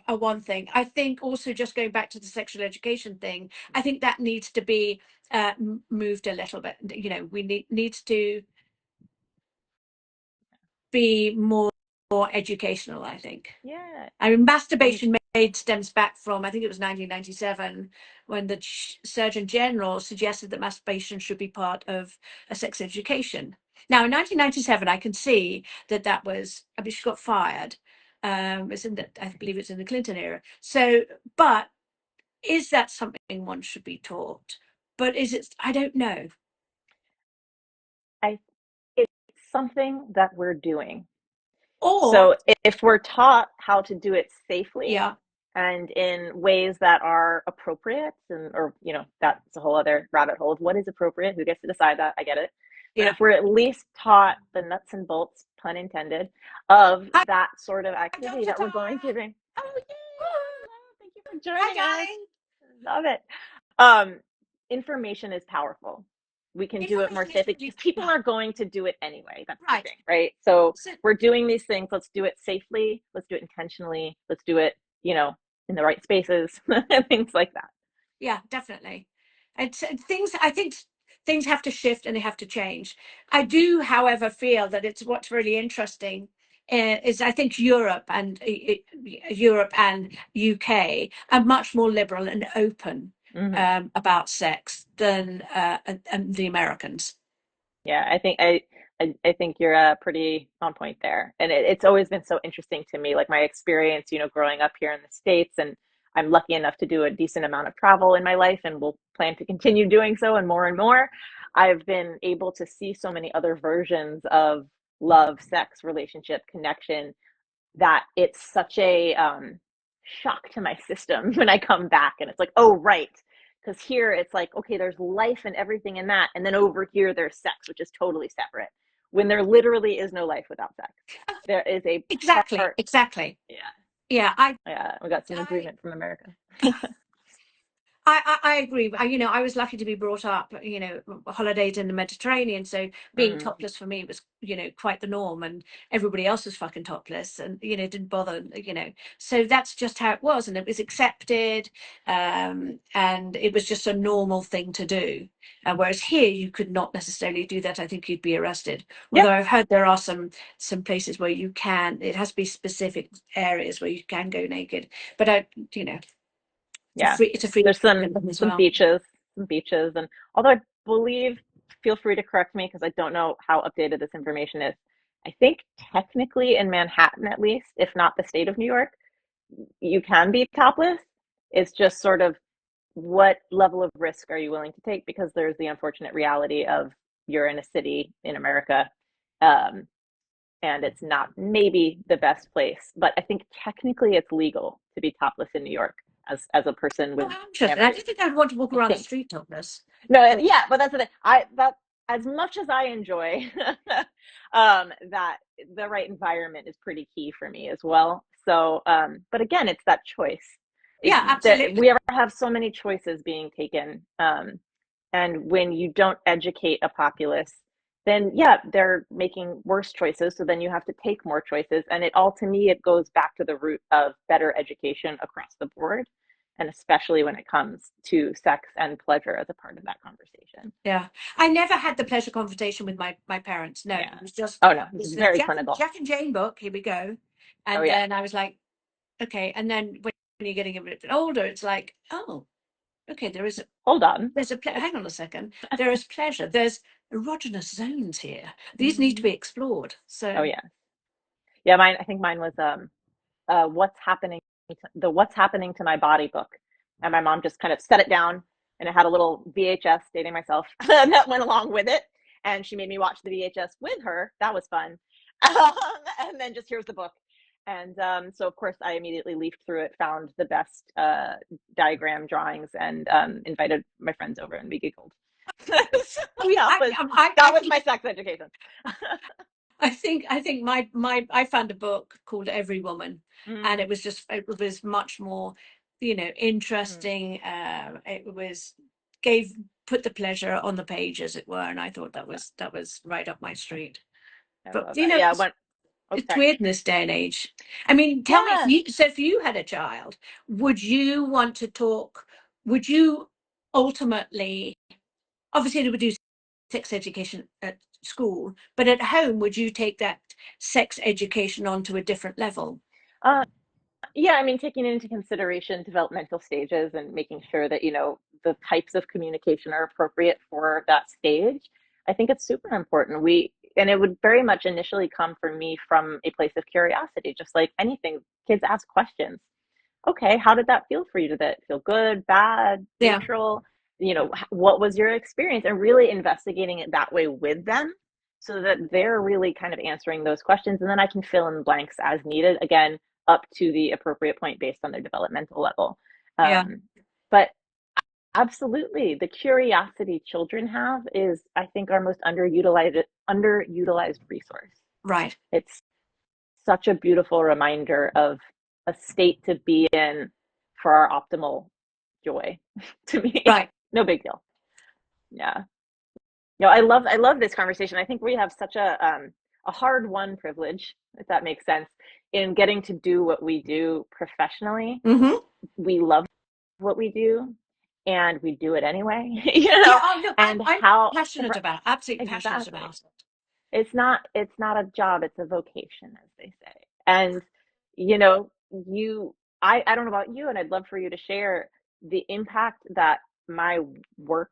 are one thing. I think also, just going back to the sexual education thing, I think that needs to be moved a little bit. We needs to be more educational, I think.
Yeah.
I mean,
And
masturbation made stems back from, I think it was 1997, when the Surgeon General suggested that masturbation should be part of a sex education. Now, in 1997, I can see that was, I mean, she got fired. It's in the, I believe it's in the Clinton era. So, but is that something one should be taught? But is it, I don't know.
I it's something that we're doing.
Or,
So if we're taught how to do it safely
yeah,
and in ways that are appropriate, and or that's a whole other rabbit hole of what is appropriate, who gets to decide that, I get it. But
yeah.
if we're at least taught the nuts and bolts, pun intended, of
Hi,
that sort of activity
Dr.
that we're
Tara.
going to bring. Oh yay! Hello, thank you for
Hi,
joining us.
darling.
Love it. Um, Information is powerful. We can do it more
Information is
safely
really,
because people
yeah,
are going to do it anyway. That's the
right.
thing, right? So
So,
we're doing these things. Let's do it safely. Let's do it intentionally. Let's do it, in the right spaces, things like that.
yeah, definitely. It's things. I think things have to shift and they have to change. I do, however, feel that it's what's really interesting is I think Europe and UK are much more liberal and open
Hmm.
about sex than the Americans.
Yeah, I think you're pretty on point there, and it's always been so interesting to me, like my experience, growing up here in the States, and I'm lucky enough to do a decent amount of travel in my life, and will plan to continue doing so, and more and more. I've been able to see so many other versions of love, sex, relationship, connection that it's such a shock to my system when I come back and it's like, oh, right. Because here it's like, okay, there's life and everything in that. And then over here, there's sex, which is totally separate. When there literally is no life without sex, there is a
Exactly,
part.
exactly.
Yeah.
Yeah, I,
Yeah. We got some
I,
agreement from America.
I agree. I was lucky to be brought up, holidays in the Mediterranean. So being
Mm.
topless for me was, quite the norm, and everybody else was fucking topless, and didn't bother, So that's just how it was, and it was accepted, and it was just a normal thing to do. Whereas here, you could not necessarily do that. I think you'd be arrested.
Yeah.
Although I've heard there are some places where you can. It has to be specific areas where you can go naked. But you know,
Yeah.
it's a free
There's some
as
some
well.
beaches, some beaches, and although I believe, feel free to correct me because I don't know how updated this information is. I think technically in Manhattan, at least, if not the state of New York, you can be topless. It's just sort of what level of risk are you willing to take because there's the unfortunate reality of you're in a city in America, um, and it's not maybe the best place, but I think technically it's legal to be topless in New York as a person
Oh,
with
how interesting. I
families.
didn't think I'd want to walk
I
around the
think.
street topless.
No,
But
yeah, but that's the thing. That as much as I enjoy that the right environment is pretty key for me as well. So, but again, it's that choice.
yeah,
That
absolutely.
we ever have so many choices being taken, and when you don't educate a populace, then yeah, they're making worse choices. So then you have to take more choices, and it all to me it goes back to the root of better education across the board and especially when it comes to sex and pleasure as a part of that conversation.
Yeah. I never had the pleasure conversation with my parents. No,
Yeah.
it was just,
Oh no,
it
it's
was the
very clinical.
Jack and Jane book. Here we go.
Oh
And
yeah.
then I was like, okay. And then when you're getting a bit older, it's like, oh, okay,
Hold on.
hang on a second. There is pleasure. There's erogenous zones here. These need to
Mhm.
be explored.
Oh
So
yeah. Yeah, I think mine was what's happening the what's happening to my body book. And my mom just kind of set it down, and it had a little VHS, dating myself, that went along with it. And she made me watch the VHS with her. That was fun. Um, and then just here's the book. And so, of course, I immediately leafed through it, found the best diagram drawings, and invited my friends over, and we giggled. So
I mean,
that was my sex education.
I think I found a book called Every Woman, and
Mm,
it was much more,
mm,
interesting. It was gave put the pleasure on the page, as it were, and I thought
love that.
that was right up my street.
I
But
love that. Yeah. When, oh,
it's
sorry.
weird in this day and age. I mean, tell me,
Yeah.
if you had a child, would you want to talk? Would you ultimately, obviously, they would do sex education at school, but at home, would you take that sex education on to a different level?
Uh, Yeah, I mean, taking into consideration developmental stages and making sure that, the types of communication are appropriate for that stage. I think it's super important. And it would very much initially come for me from a place of curiosity, just like anything. Kids ask questions. Okay, how did that feel for you? Did that feel good, bad,
Yeah,
neutral? What was your experience? And really investigating it that way with them so that they're really kind of answering those questions. And then I can fill in blanks as needed, again, up to the appropriate point based on their developmental level.
yeah,
But absolutely, the curiosity children have is, I think, our most underutilized resource.
right,
It's such a beautiful reminder of a state to be in for our optimal joy to me.
right.
No big deal. Yeah. I love this conversation. I think we have such a hard won privilege, if that makes sense, in getting to do what we do professionally.
Hmm.
We love what we do, and we do it anyway,
Yeah. Oh, look,
and
I'm
how
passionate about, absolutely passionate
exactly.
about it.
It's not a job, it's a vocation, as they say. And you know you I don't know about you, and I'd love for you to share the impact that my work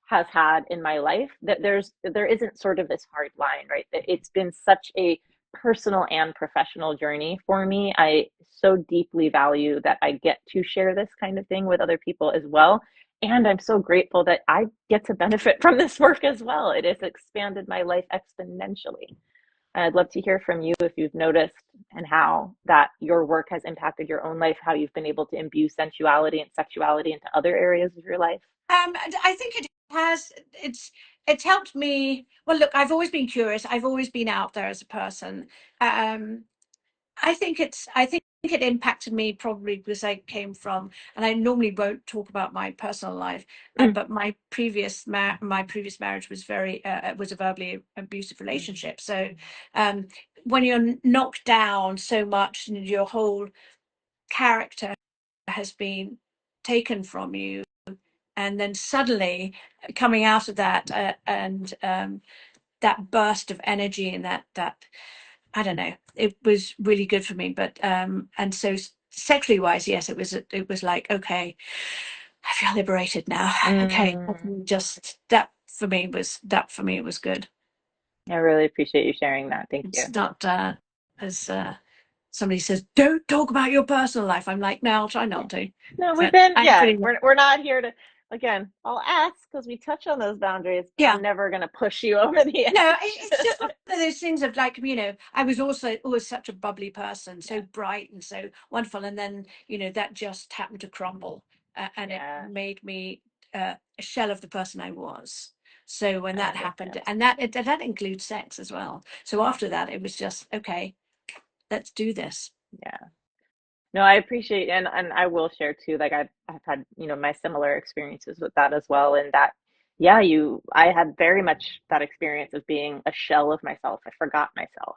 has had in my life. That there isn't sort of this hard line, right? That it's been such a personal and professional journey for me. I so deeply value that I get to share this kind of thing with other people as well. And I'm so grateful that I get to benefit from this work as well. It has expanded my life exponentially. And I'd love to hear from you if you've noticed and how that your work has impacted your own life, how you've been able to imbue sensuality and sexuality into other areas of your life.
And I think it has. It's helped me. Well, look, I've always been curious. I've always been out there as a person. Um, I think it impacted me probably because I came from, and I normally won't talk about my personal life,
Mm,
but my previous marriage was was a verbally abusive
mm,
relationship. So um, when you're knocked down so much and your whole character has been taken from you, and then suddenly coming out of that and that burst of energy and that I don't know. It was really good for me, but and so sexually wise, yes, it was like, okay, I feel liberated now. Okay, I
mm.
can just that for me was good.
I really appreciate you sharing that. Thank you.
It's not as somebody says, don't talk about your personal life. I'm like, no, I'll try
Yeah.
not to.
No, we've
But
been,
I'm
yeah,
pretty
we're not here to, again, I'll ask because we touch on those boundaries, but
yeah.
I'm never going to push you over the
No,
edge.
it's just one of those things of like, I was also always such a bubbly person, so
Yeah.
bright and so wonderful. And then, that just happened to crumble and it
Yeah.
made me a shell of the person I was. So when
I
that happened,
understand.
and that includes sex as well. So
Yeah.
after that, it was just, okay, let's do this.
Yeah. No, I appreciate, and I will share too, like I've had, my similar experiences with that as well. And that, yeah, I had very much that experience of being a shell of myself. I forgot myself.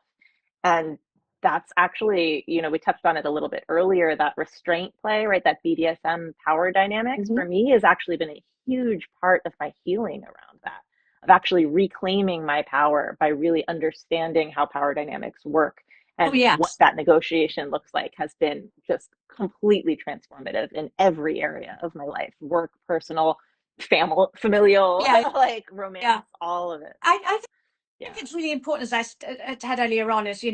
And that's actually, we touched on it a little bit earlier, that restraint play, right? That BDSM power dynamics
Hmm.
for me has actually been a huge part of my healing around that, of actually reclaiming my power by really understanding how power dynamics work
Oh,
and what
yes.
that negotiation looks like has been just completely transformative in every area of my life, work, personal, family, familial,
Yeah.
like
Yeah.
romance, all of it.
I think
Yeah.
it's really important, as I had earlier on, is,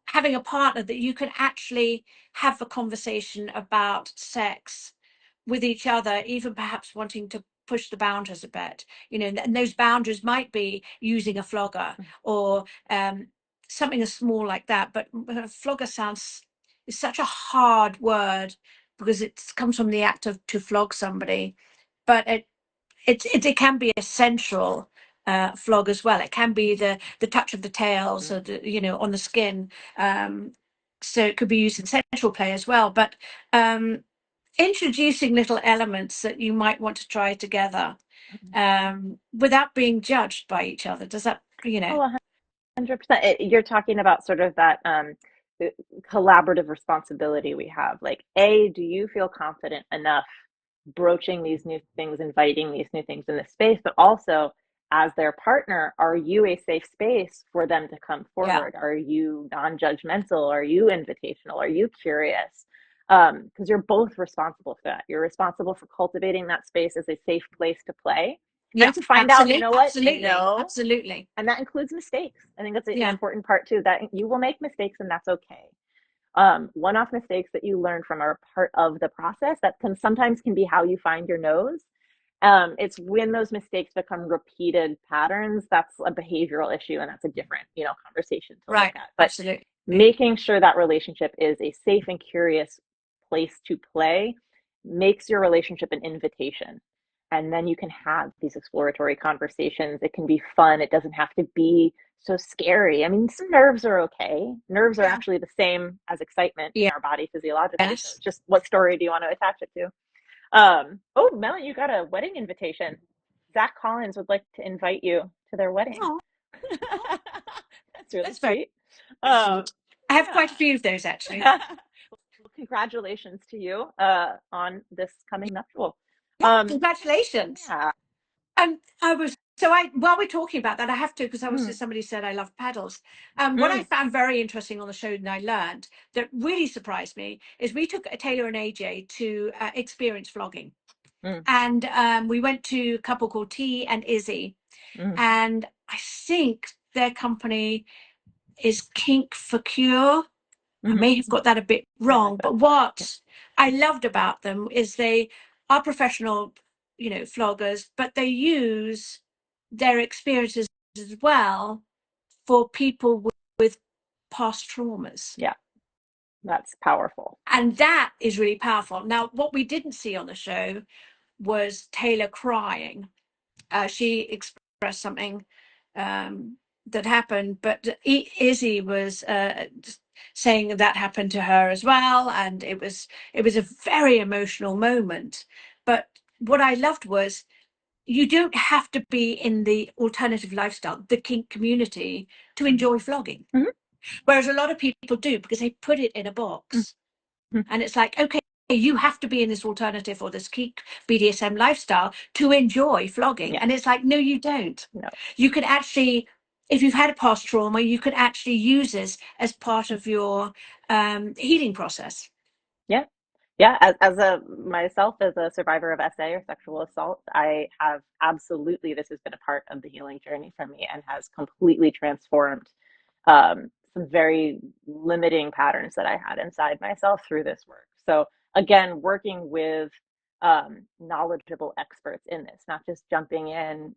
having a partner that you can actually have a conversation about sex with each other, even perhaps wanting to push the boundaries a bit, and those boundaries might be using a flogger or something as small like that. But a flogger is such a hard word because it comes from the act of to flog somebody, but it can be a sensual flog as well. It can be the touch of the tails, or on the skin. Um, so it could be used in sensual play as well. But introducing little elements that you might want to try together, without being judged by each other. Does that,
Oh, 100%. You're talking about sort of that collaborative responsibility we have. Like, do you feel confident enough broaching these new things, inviting these new things in the space, but also as their partner, are you a safe space for them to come
yeah,
forward? Are you non-judgmental? Are you invitational? Are you curious? Because you're both responsible for that. You're responsible for cultivating that space as a safe place to play
yeah,
and to find out, you
absolutely,
know what?
absolutely,
No,
absolutely.
and that includes mistakes. I think that's an
Yeah,
important part too, that you will make mistakes and that's okay. One-off mistakes that you learn from are part of the process that can be how you find your nose. It's when those mistakes become repeated patterns, that's a behavioral issue and that's a different, conversation to look
right,
at. But
absolutely.
making sure that relationship is a safe and curious place to play makes your relationship an invitation. And then you can have these exploratory conversations. It can be fun. It doesn't have to be so scary. I mean, some nerves are okay. Nerves are
Yeah,
actually the same as excitement in
yeah,
our body physiologically. So
yes.
it's just, what story do you want to attach it to? Oh, Melanie, you got a wedding invitation. Zach Collins would like to invite you to their wedding.
Oh,
That's really
that's very
sweet.
sweet. I have quite a
Yeah.
few of those, actually.
Well, congratulations to you on this coming nuptial.
Yeah,
Um,
congratulations.
yeah.
I was so I while we're talking about that, I have to, because obviously
Mm,
somebody said I love paddles. What I
mm,
found very interesting on the show, and I learned that really surprised me, is we took Taylor and AJ to experience flogging,
mm,
and we went to a couple called T and Izzy,
mm.
and I think their company is Kink for Cure. I
Mhm.
may have got that a bit
I like
wrong,
that.
but
Yeah.
what I loved about them is they are professional, floggers, but they use their experiences as well for people with past traumas.
Yeah. That's powerful.
And that is really powerful. Now, what we didn't see on the show was Taylor crying. She expressed something that happened, but Izzy was saying that happened to her as well, and it was a very emotional moment. But what I loved was, you don't have to be in the alternative lifestyle, the kink community, to
Mhm.
enjoy flogging,
Mhm.
whereas a lot of people do because they put it in a box.
Mhm.
And it's like, okay, you have to be in this alternative or this kink BDSM lifestyle to enjoy flogging.
Yeah.
And it's like, no, you don't.
No.
You can actually, if you've had a past trauma, you can actually use this as part of your healing process.
Yeah. Yeah. As a myself as a survivor of SA or sexual assault, I have absolutely, this has been a part of the healing journey for me and has completely transformed some very limiting patterns that I had inside myself through this work. So again, working with knowledgeable experts in this, not just jumping in,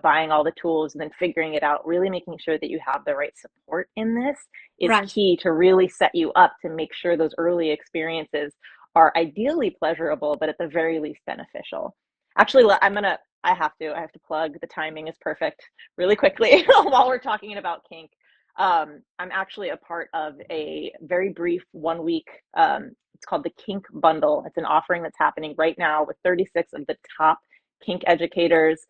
buying all the tools and then figuring it out, really making sure that you have the right support in this is
Right.
key to really set you up to make sure those early experiences are ideally pleasurable, but at the very least beneficial. Actually, I have to plug, the timing is perfect really quickly while we're talking about kink. I'm actually a part of a very brief 1 week, it's called the Kink Bundle. It's an offering that's happening right now with 36 of the top kink educators,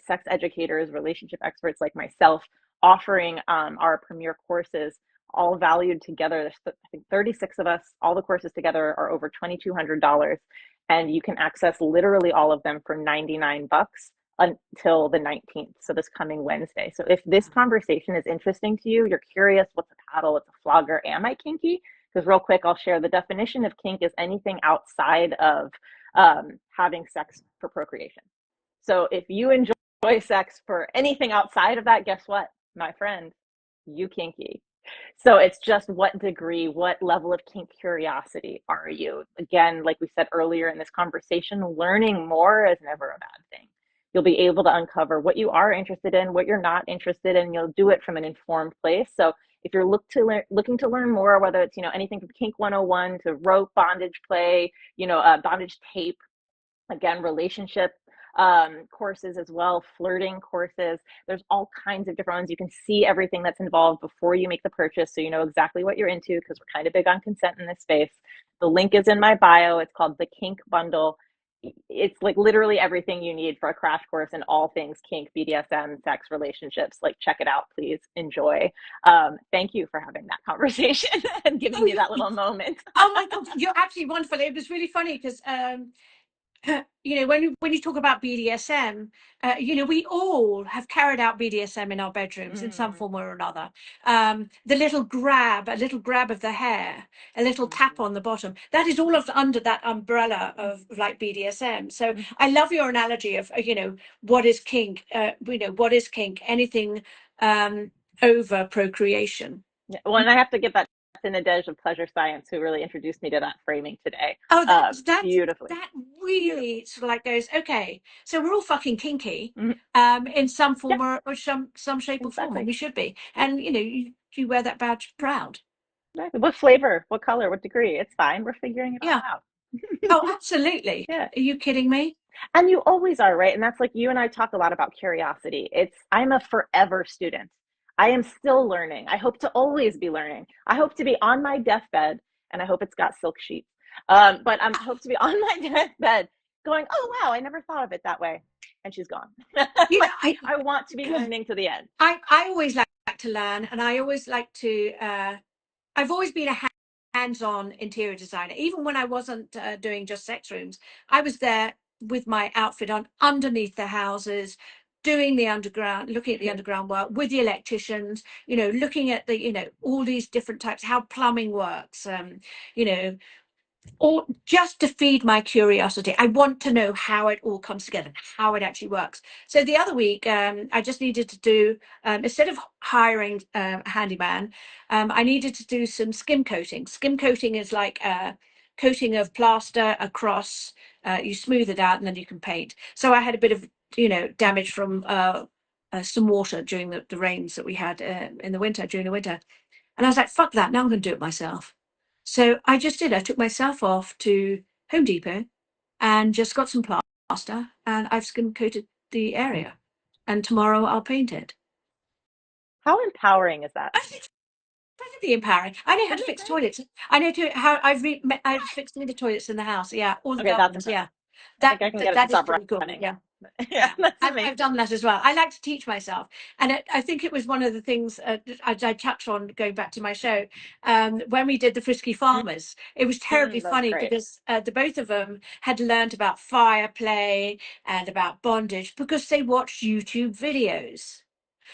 sex educators, relationship experts like myself, offering our premier courses all valued together. There's, I think, 36 of us. All the courses together are over $2,200, and you can access literally all of them for 99 bucks until the 19th. So this coming Wednesday. So if this conversation is interesting to you, you're curious, what's a paddle, what's a flogger, am I kinky? Because real quick, I'll share the definition of kink is anything outside of having sex for procreation. So if you enjoy sex for anything outside of that, guess what, my friend? You kinky. So it's just what degree, what level of kink curiosity are you? Again, like we said earlier in this conversation, learning more is never a bad thing. You'll be able to uncover what you are interested in, what you're not interested in. You'll do it from an informed place. So if you're looking to learn more, whether it's, anything from Kink 101 to rope bondage play, bondage tape, again, relationship courses as well, flirting courses. There's all kinds of different ones. You can see everything that's involved before you make the purchase, so you know exactly what you're into, because we're kind of big on consent in this space. The link is in my bio. It's called the Kink Bundle. It's like literally everything you need for a crash course in all things kink, BDSM, sex, relationships. Like, check it out, please. Enjoy. Thank you for having that conversation and giving
Oh,
me that little moment.
oh my God, you're absolutely wonderful. It was really funny because when you talk about BDSM, we all have carried out BDSM in our bedrooms in some form or another. The little grab, a little grab of the hair, a little tap on the bottom, that is all of under that umbrella of like BDSM. So I love your analogy of, what is kink? What is kink? Anything over procreation.
Yeah, well, and I have to give that to Nadej of Pleasure Science, who really introduced me to that framing today.
Oh,
Beautifully.
that
Beautifully.
really sort of like goes, okay, so we're all fucking kinky,
Mhm.
in some
Yeah,
form or some shape or form, and
exactly.
we should be.
Yeah,
And you wear that badge proud.
exactly. What flavor, what color, what degree? It's fine. We're figuring it all
Yeah.
out.
Oh, absolutely.
Yeah.
Are you kidding me?
And you always are, right? And that's like, you and I talk a lot about curiosity. I'm a forever student. I am still learning. I hope to always be learning. I hope to be on my deathbed, and I hope it's got silk sheets. But I hope to be on my deathbed going, oh, wow, I never thought of it that way. And she's gone.
You know,
Like, I want to be learning to the end.
I always like to learn, and I always like to. I've always been a hands-on interior designer. Even when I wasn't doing just sex rooms, I was there with my outfit on underneath the houses, doing the underground, looking at the underground work with the electricians. Looking at the all these different types, how plumbing works. You know, or just to feed my curiosity. I want to know how it all comes together, how it actually works. So the other week, I just needed to do, instead of hiring a handyman, I needed to do some skim coating. Skim coating is like a coating of plaster across, you smooth it out and then you can paint. So I had a bit of, damage from some water during the rains that we had in the winter, during the winter. And I was like, fuck that, now I'm going to do it myself. So I just did. I took myself off to Home Depot and just got some plaster and I've skim coated the area. And tomorrow I'll paint it.
How empowering is that?
I think incredibly empowering. I know how to
Isn't it
fix
great?
toilets. I know how I've fixed all the toilets in the house. Yeah, all the
Okay, that's
gardens.
impressive.
Yeah,
I think I can get it to
that is
stop
pretty cool.
running.
Yeah.
Yeah,
Yeah,
that's
I've
amazing.
done that as well. I like to teach myself, and I think it was one of the things I touched on going back to my show when we did the Frisky Farmers. It was terribly
That's
funny
great.
because the both of them had learned about fire play and about bondage because they watched YouTube videos.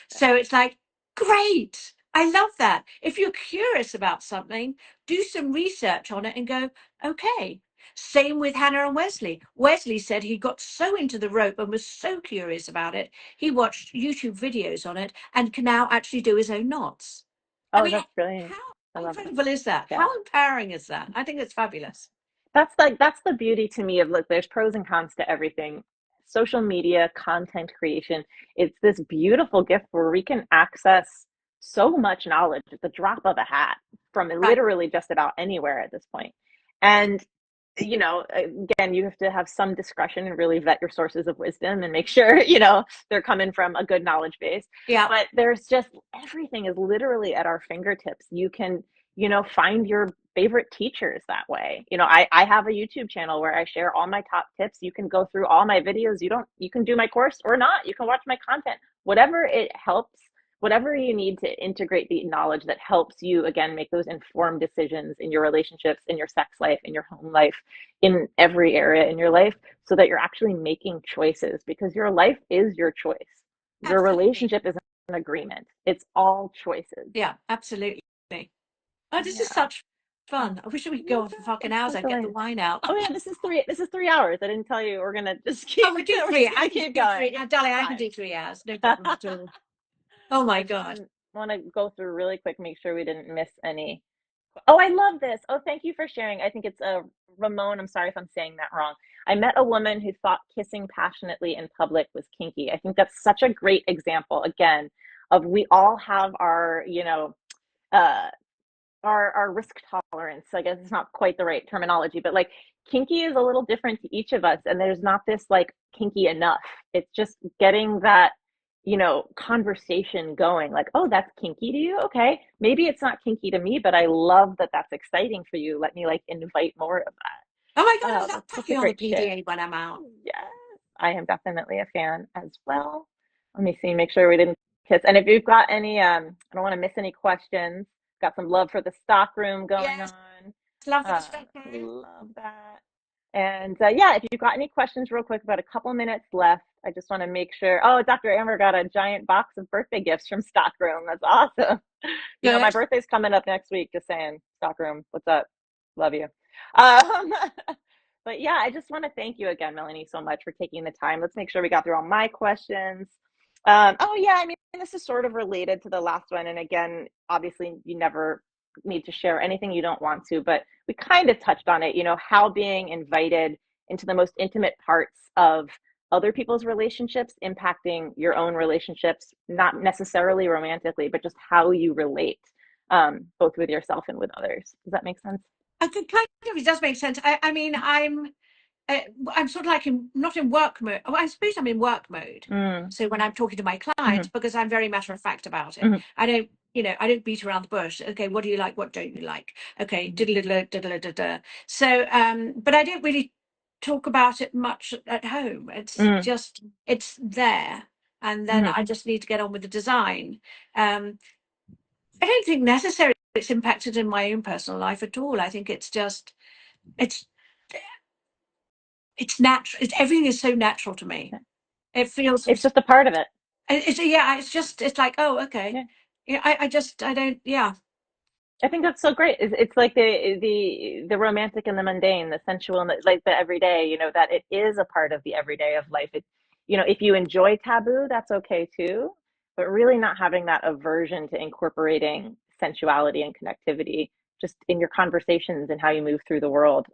So it's like, great. I love that. If you're curious about something, do some research on it and go, okay. Same with Hannah and Wesley. Wesley said he got so into the rope and was so curious about it, he watched YouTube videos on it and can now actually do his own knots. I
Oh,
mean,
that's brilliant.
how
I love that.
incredible is that?
Yeah.
How empowering is that? I think it's fabulous.
That's the beauty to me of, look, there's pros and cons to everything. Social media, content creation, it's this beautiful gift where we can access so much knowledge at the drop of a hat from
Right.
literally just about anywhere at this point. And again, you have to have some discretion and really vet your sources of wisdom and make sure, they're coming from a good knowledge base.
Yeah.
But there's just, everything is literally at our fingertips. You can, find your favorite teachers that way. I have a YouTube channel where I share all my top tips. You can go through all my videos. You can do my course or not. You can watch my content, whatever it helps, whatever you need to integrate the knowledge that helps you, again, make those informed decisions in your relationships, in your sex life, in your home life, in every area in your life, so that you're actually making choices, because your life is your choice. Your
Absolutely.
relationship is an agreement. It's all choices.
Yeah, absolutely. Oh, this is
Yeah.
such fun. I wish we could
Me
go on for
too.
fucking
I'm
hours.
so
I'd get the
delighted.
wine out.
Oh yeah, this is 3 hours. I didn't tell you we're gonna just
Oh,
keep
we do
we're
three.
just
I
gonna
can
keep
do
going.
three. Darling, I can
Fine.
do 3 hours. No problem at
I
all. Oh my
just
God.
want to go through really quick, make sure we didn't miss any. Oh, I love this. Oh, thank you for sharing. I think it's Ramon. I'm sorry if I'm saying that wrong. I met a woman who thought kissing passionately in public was kinky. I think that's such a great example, again, of we all have our, uh, our risk tolerance. I guess it's not quite the right terminology, but like kinky is a little different to each of us, and there's not this like kinky enough. It's just getting that conversation going, like, oh, that's kinky to you, okay, maybe it's not kinky to me, but I love that that's exciting for you. Let me like invite more of that.
Oh my God,
Oh,
I'll
that's
put
such a
you on the
great share.
PDA when I'm out.
Yes, I am definitely a fan as well. Let me see, make sure we didn't kiss. And if you've got any, I don't want to miss any questions. Got some love for the stock room going
Yes,
on.
love for the spectrum.
Love that. And yeah, if you've got any questions, real quick, about a couple minutes left. I just want to make sure. Oh, Dr. Amber got a giant box of birthday gifts from Stockroom. That's awesome. My
Good.
birthday's coming up next week. Just saying, Stockroom, what's up? Love you. Um, but yeah, I just want to thank you again, Melanie, so much for taking the time. Let's make sure we got through all my questions. Oh yeah, I mean, this is sort of related to the last one. And again, obviously, you never need to share anything you don't want to, but we kind of touched on it. How being invited into the most intimate parts of other people's relationships impacting your own relationships, not necessarily romantically, but just how you relate, both with yourself and with others. Does that make sense?
I think kind of it does make sense. I mean, I'm sort of like not in work mode. Oh, I suppose I'm in work mode.
Mm,
So when I'm talking to my clients,
mm,
because I'm very matter of fact about it,
mm,
I don't beat around the bush. Okay, what do you like? What don't you like? Okay,
mm,
diddle diddle diddle diddle. So, but I don't really talk about it much at home. It's
mm,
just it's there, and then
mm.
I just need to get on with the design. Um, I don't think necessarily it's impacted in my own personal life at all. I think it's just it's it's natural. Everything is so natural to me. It feels
It's just a part of it.
it's yeah. It's just it's like, oh, okay.
Yeah.
Yeah, I don't. Yeah.
I think that's so great. It's like the romantic and the mundane, the sensual and like the everyday. That it is a part of the everyday of life. If you enjoy taboo, that's okay too. But really, not having that aversion to incorporating sensuality and connectivity just in your conversations and how you move through the world.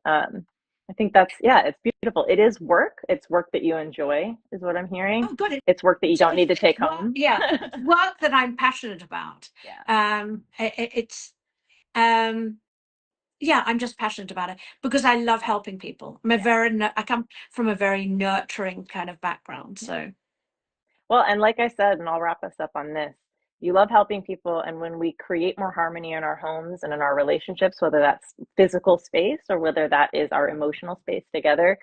I think that's, yeah, it's beautiful. It is work. It's work that you enjoy, is what I'm hearing.
Oh, good.
It's work that you don't need to
It's
take
work.
home.
Yeah, it's work that I'm passionate about.
Yeah,
It's um. Yeah, I'm just passionate about it because I love helping people.
yeah,
I come from a very nurturing kind of background.
yeah.
So
Well, and like I said, and I'll wrap us up on this, you love helping people. And when we create more harmony in our homes and in our relationships, whether that's physical space or whether that is our emotional space together,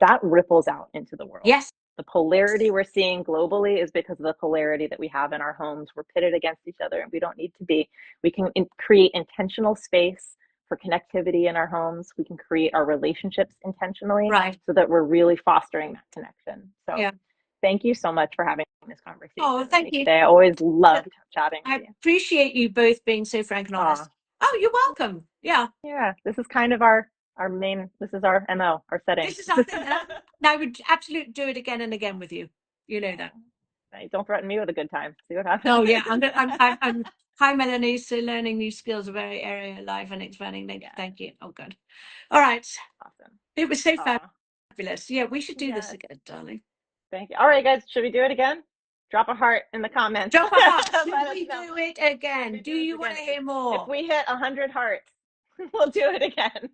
that ripples out into the world.
yes.
The polarity we're seeing globally is because of the polarity that we have in our homes. We're pitted against each other, and we don't need to be. We can create intentional space for connectivity in our homes. We can create our relationships intentionally
Right.
so that we're really fostering that connection. So,
Yeah.
thank you so much for having this
Oh,
conversation with
thank
me
you.
today. I always loved chatting with
I
you.
appreciate you both being so frank and honest.
Ah,
Oh, you're welcome. Yeah.
yeah, this is kind of our main, this is our MO, our setting.
This is our thing. And I would absolutely do it again and again with you. You know that.
Hey, don't threaten me with a good time. See what happens.
Oh yeah, I'm hi Melanie. So learning new skills are very area of life and expanding.
Yeah,
Thank you. Oh good. All right.
awesome.
It was so
Ah,
fabulous. Yeah, we should do this
yes,
again, darling.
thank you. All right, guys, should we do it again? Drop a heart in the comments.
Drop a heart. Should
Let us
we
know.
do it
Should
again?
we
Do
do this
you want
again?
to
If
hear
if
more?
we hit 100 hearts, we'll do it again.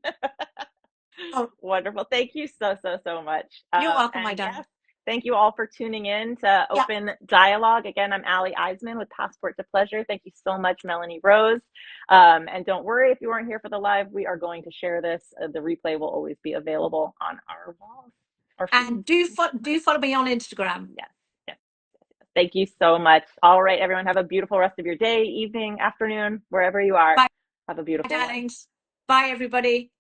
Oh,
Wonderful. Thank you so, so, so much.
you're welcome, my
And
darling.
yes, thank you all for tuning in to
Yeah.
Open Dialogue. Again, I'm Allie Iseman with Passport to Pleasure. Thank you so much, Melanie Rose. And don't worry if you weren't here for the live, we are going to share this. The replay will always be available on our walls, our
And
feeds.
do follow me on Instagram.
Yes, yes. Thank you so much. All right, everyone, have a beautiful rest of your day, evening, afternoon, wherever you are.
Bye,
Have a beautiful one.
darlings. Bye, everybody.